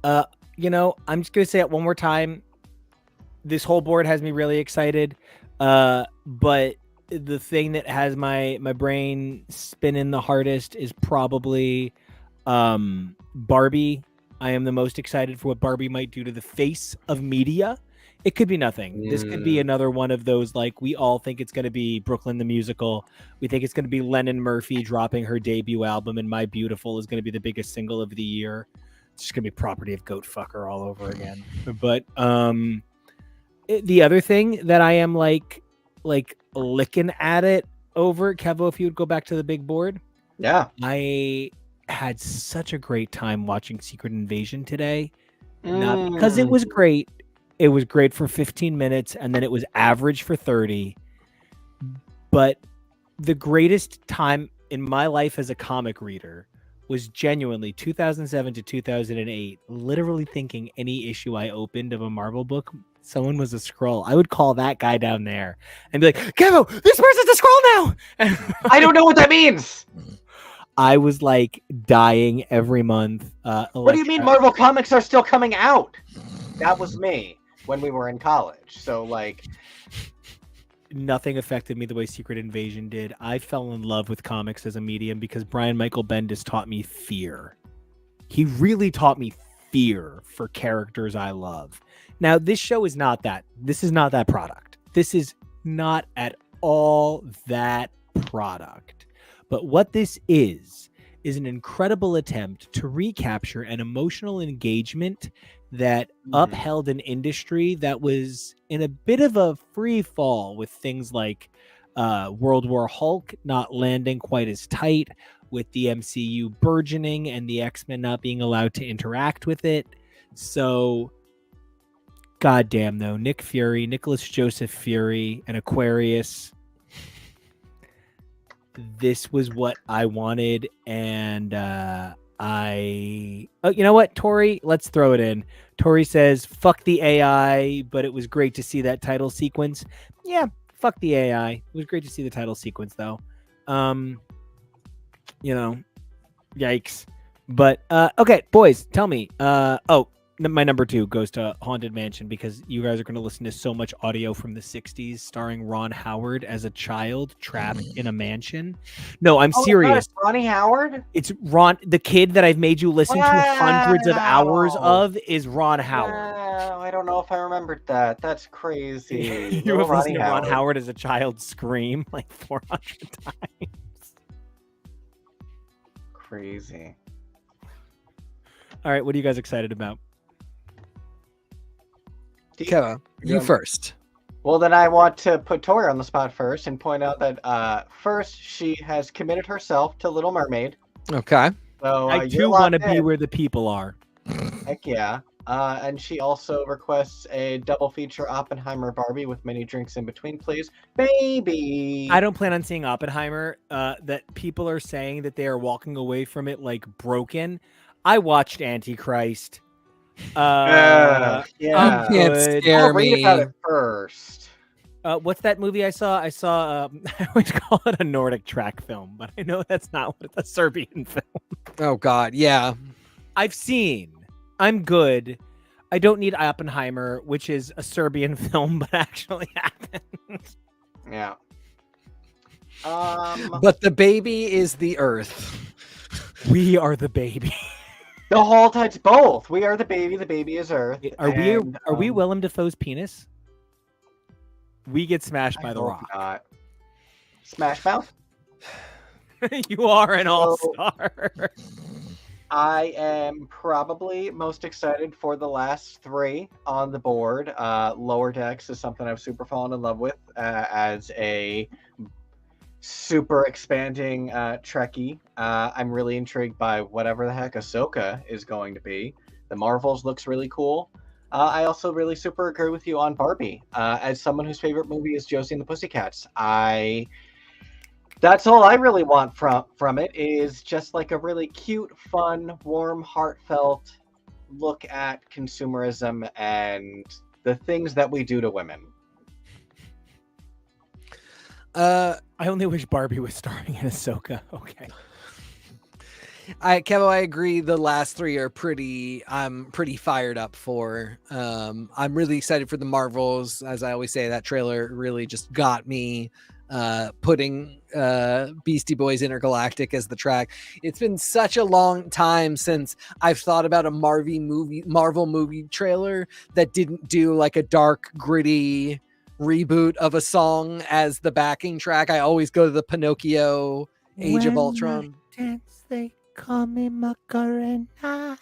You know, I'm just gonna say it one more time. This whole board has me really excited. But the thing that has my brain spinning the hardest is probably Barbie. I am the most excited for what Barbie might do to the face of media. It could be nothing. This could be another one of those, like, we all think it's going to be Brooklyn the Musical. We think it's going to be Lennon Murphy dropping her debut album, and My Beautiful is going to be the biggest single of the year. It's just going to be property of goat fucker all over again. But the other thing that I am like licking at it over, Kevo, if you would go back to the big board. Yeah. I had such a great time watching Secret Invasion today. Not because it was great. It was great for 15 minutes, and then it was average for 30. But the greatest time in my life as a comic reader was genuinely 2007 to 2008, literally thinking any issue I opened of a Marvel book, someone was a Skrull. I would call that guy down there and be like, Kevo, this person's a Skrull now! I don't know what that means! I was like dying every month. What do you mean Marvel comics are still coming out? That was me when we were in college. So, like... Nothing affected me the way Secret Invasion did. I fell in love with comics as a medium because Brian Michael Bendis taught me fear. He really taught me fear for characters I love. Now, this show is not that. This is not that product. This is not at all that product. But what this is an incredible attempt to recapture an emotional engagement that upheld an industry that was in a bit of a free fall with things like World War Hulk not landing quite as tight, with the MCU burgeoning and the X-Men not being allowed to interact with it. So, goddamn though, Nick Fury, Nicholas Joseph Fury, and Aquarius. This was what I wanted, and you know what, Tori? Let's throw it in. Tori says, fuck the AI, but it was great to see that title sequence. Yeah, fuck the AI. It was great to see the title sequence, though. You know, yikes. But, okay, boys, tell me. My number 2 goes to Haunted Mansion because you guys are going to listen to so much audio from the 60s starring Ron Howard as a child trapped in a mansion. No, I'm serious. It's Ronnie Howard? It's Ron, the kid that I've made you listen to hundreds of hours of is Ron Howard. Wow, I don't know if I remembered that. That's crazy. You have listened to Ron Howard as a child scream like 400 times. Crazy. All right, what are you guys excited about? Keva, you first. Well, then I want to put Tori on the spot first and point out that first, she has committed herself to Little Mermaid. Okay. So I do want to be where the people are. Heck yeah. And she also requests a double feature Oppenheimer Barbie with many drinks in between, please. Baby! I don't plan on seeing Oppenheimer. That people are saying that they are walking away from it like broken. I watched Antichrist. Yeah. I'm Can't good. scare I'll read about me. it first. What's that movie I saw? I saw. I always call it a Nordic track film, but I know that's not what it's a Serbian film. Oh God, yeah. I've seen. I'm good. I don't need Oppenheimer, which is a Serbian film, but actually happened. Yeah. But the baby is the Earth. We are the baby. The whole time, it's both. We are the baby is Earth. Are and, we Willem Dafoe's penis? We get smashed I by the hope rock. not. Smash Mouth? You are an all-star. I am probably most excited for the last three on the board. Lower Decks is something I've super fallen in love with as a super expanding Trekkie. I'm really intrigued by whatever the heck Ahsoka is going to be. The Marvels looks really cool. I also really super agree with you on Barbie. As someone whose favorite movie is Josie and the Pussycats, that's all I really want from it is just like a really cute, fun, warm, heartfelt look at consumerism and the things that we do to women. I only wish Barbie was starring in Ahsoka. Okay. Kevo, I agree. The last three are I'm pretty fired up for. I'm really excited for the Marvels. As I always say, that trailer really just got me. Putting Beastie Boys Intergalactic as the track. It's been such a long time since I've thought about a Marvel movie trailer that didn't do like a dark, gritty reboot of a song as the backing track. I always go to the Pinocchio Age of Ultron. They call me Macarena.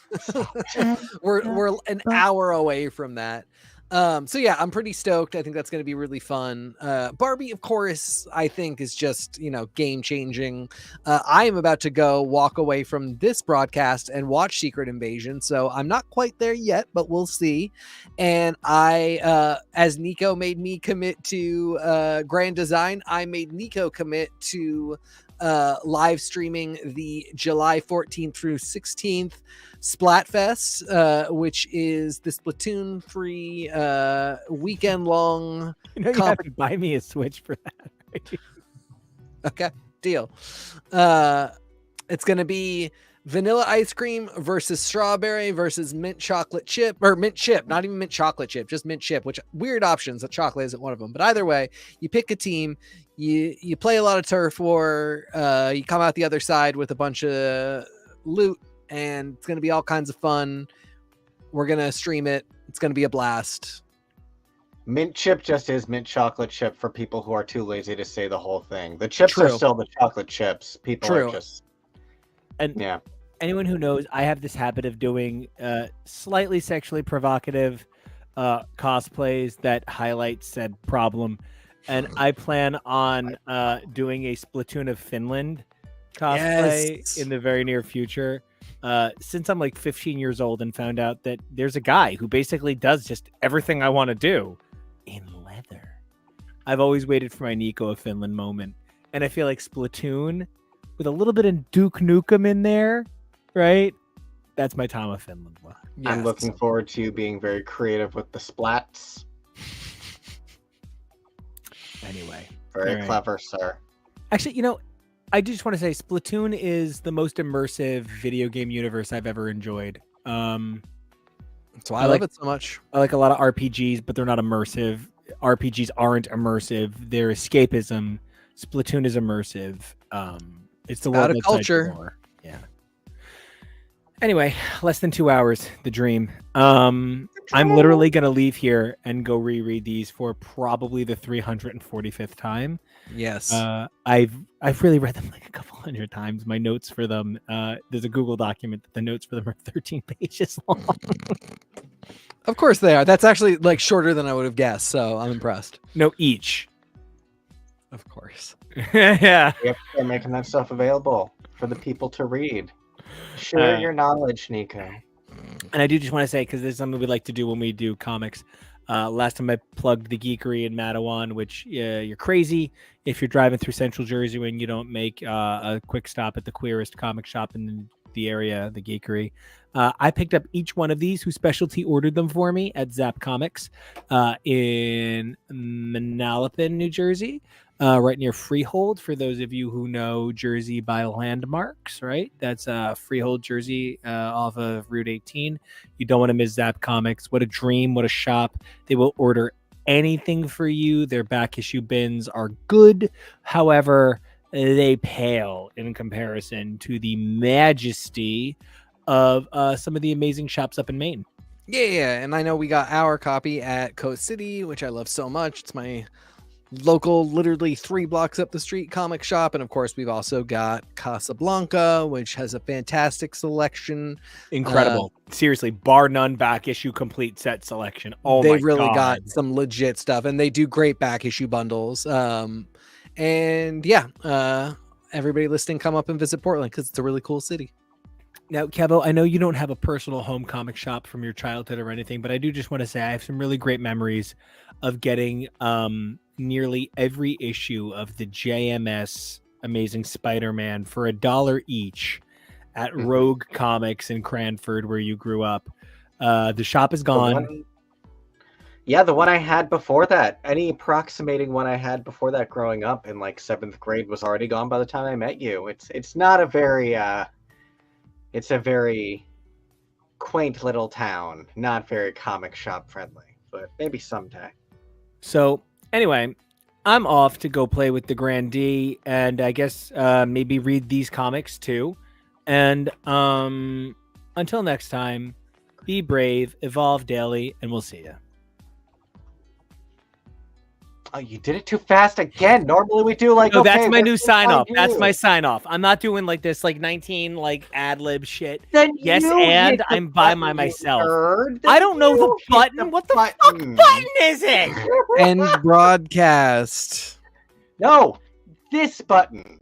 We're an hour away from that. So yeah, I'm pretty stoked. I think that's going to be really fun. Barbie, of course, I think is just, game changing. I am about to walk away from this broadcast and watch Secret Invasion. So I'm not quite there yet, but we'll see. And as Nico made me commit to Grand Design, I made Nico commit to live streaming the July 14th through 16th Splatfest, which is the Splatoon free weekend long. You have to buy me a Switch for that. Right? Okay, deal. It's gonna be vanilla ice cream versus strawberry versus mint chocolate chip, or mint chip, not even mint chocolate chip, just mint chip, which weird options. That chocolate isn't one of them, but either way, you pick a team, you play a lot of turf war, you come out the other side with a bunch of loot, and it's going to be all kinds of fun. We're going to stream it. It's going to be a blast. Mint chip just is mint chocolate chip for people who are too lazy to say the whole thing. The chips are still the chocolate chips. People are just... And yeah. Anyone who knows, I have this habit of doing slightly sexually provocative cosplays that highlight said problem. And I plan on doing a Splatoon of Finland cosplay in the very near future. Since I'm like 15 years old and found out that there's a guy who basically does just everything I want to do in leather. I've always waited for my Nico of Finland moment. And I feel like Splatoon with a little bit of Duke Nukem in there, right? That's my Tom of Finland look. Yes. I'm looking forward to you being very creative with the splats. Anyway. Very clever, sir. Actually, I just want to say Splatoon is the most immersive video game universe I've ever enjoyed. That's why I love it so much. I like a lot of RPGs, but they're not immersive. RPGs aren't immersive. They're escapism. Splatoon is immersive. It's the world of culture. Yeah. Anyway, less than 2 hours. The dream. I'm literally gonna leave here and go reread these for probably the 345th time. Yes. I've really read them like a couple hundred times. My notes for them. There's a Google document that the notes for them are 13 pages long. Of course they are. That's actually like shorter than I would have guessed. So I'm impressed. No, each. Of course. Yeah. Yep, they're making that stuff available for the people to read. Share your knowledge, Nico. And I do just want to say, because this is something we like to do when we do comics. Last time I plugged the Geekery in Matawan, which you're crazy if you're driving through Central Jersey when you don't make a quick stop at the queerest comic shop in the area, the Geekery. I picked up each one of these who specialty ordered them for me at Zap Comics in Manalapan, New Jersey. Right near Freehold, for those of you who know Jersey by landmarks, right? That's Freehold, Jersey, off of Route 18. You don't want to miss Zap Comics. What a dream, what a shop. They will order anything for you. Their back issue bins are good. However, they pale in comparison to the majesty of some of the amazing shops up in Maine. Yeah, and I know we got our copy at Coast City, which I love so much. It's my local, literally 3 blocks up the street comic shop. And of course, we've also got Casablanca, which has a fantastic selection. Incredible. Seriously, bar none, back issue complete set selection. Oh, they my really God. got some legit stuff, and they do great back issue bundles. And yeah, everybody listening, come up and visit Portland because it's a really cool city. Now, Kevo, I know you don't have a personal home comic shop from your childhood or anything, but I do just want to say I have some really great memories of getting nearly every issue of the JMS Amazing Spider-Man for $1 each at Rogue Comics in Cranford, where you grew up. The shop is gone. The one I had before that, any approximating one I had before that growing up in like 7th grade was already gone by the time I met you. It's not a very it's a very quaint little town, not very comic shop friendly, but maybe someday. So anyway, I'm off to go play with the Grandee, and I guess maybe read these comics too. And until next time, be brave, evolve daily, and we'll see you. Oh, you did it too fast again. Normally we do like. No, okay, that's my new what's sign off. you? That's my sign off. I'm not doing like this like 19 like ad lib shit. Then Yes, you and hit the I'm by button, myself. nerd. I don't know the You hit button. What the fuck button. button is it? End broadcast. No, this button.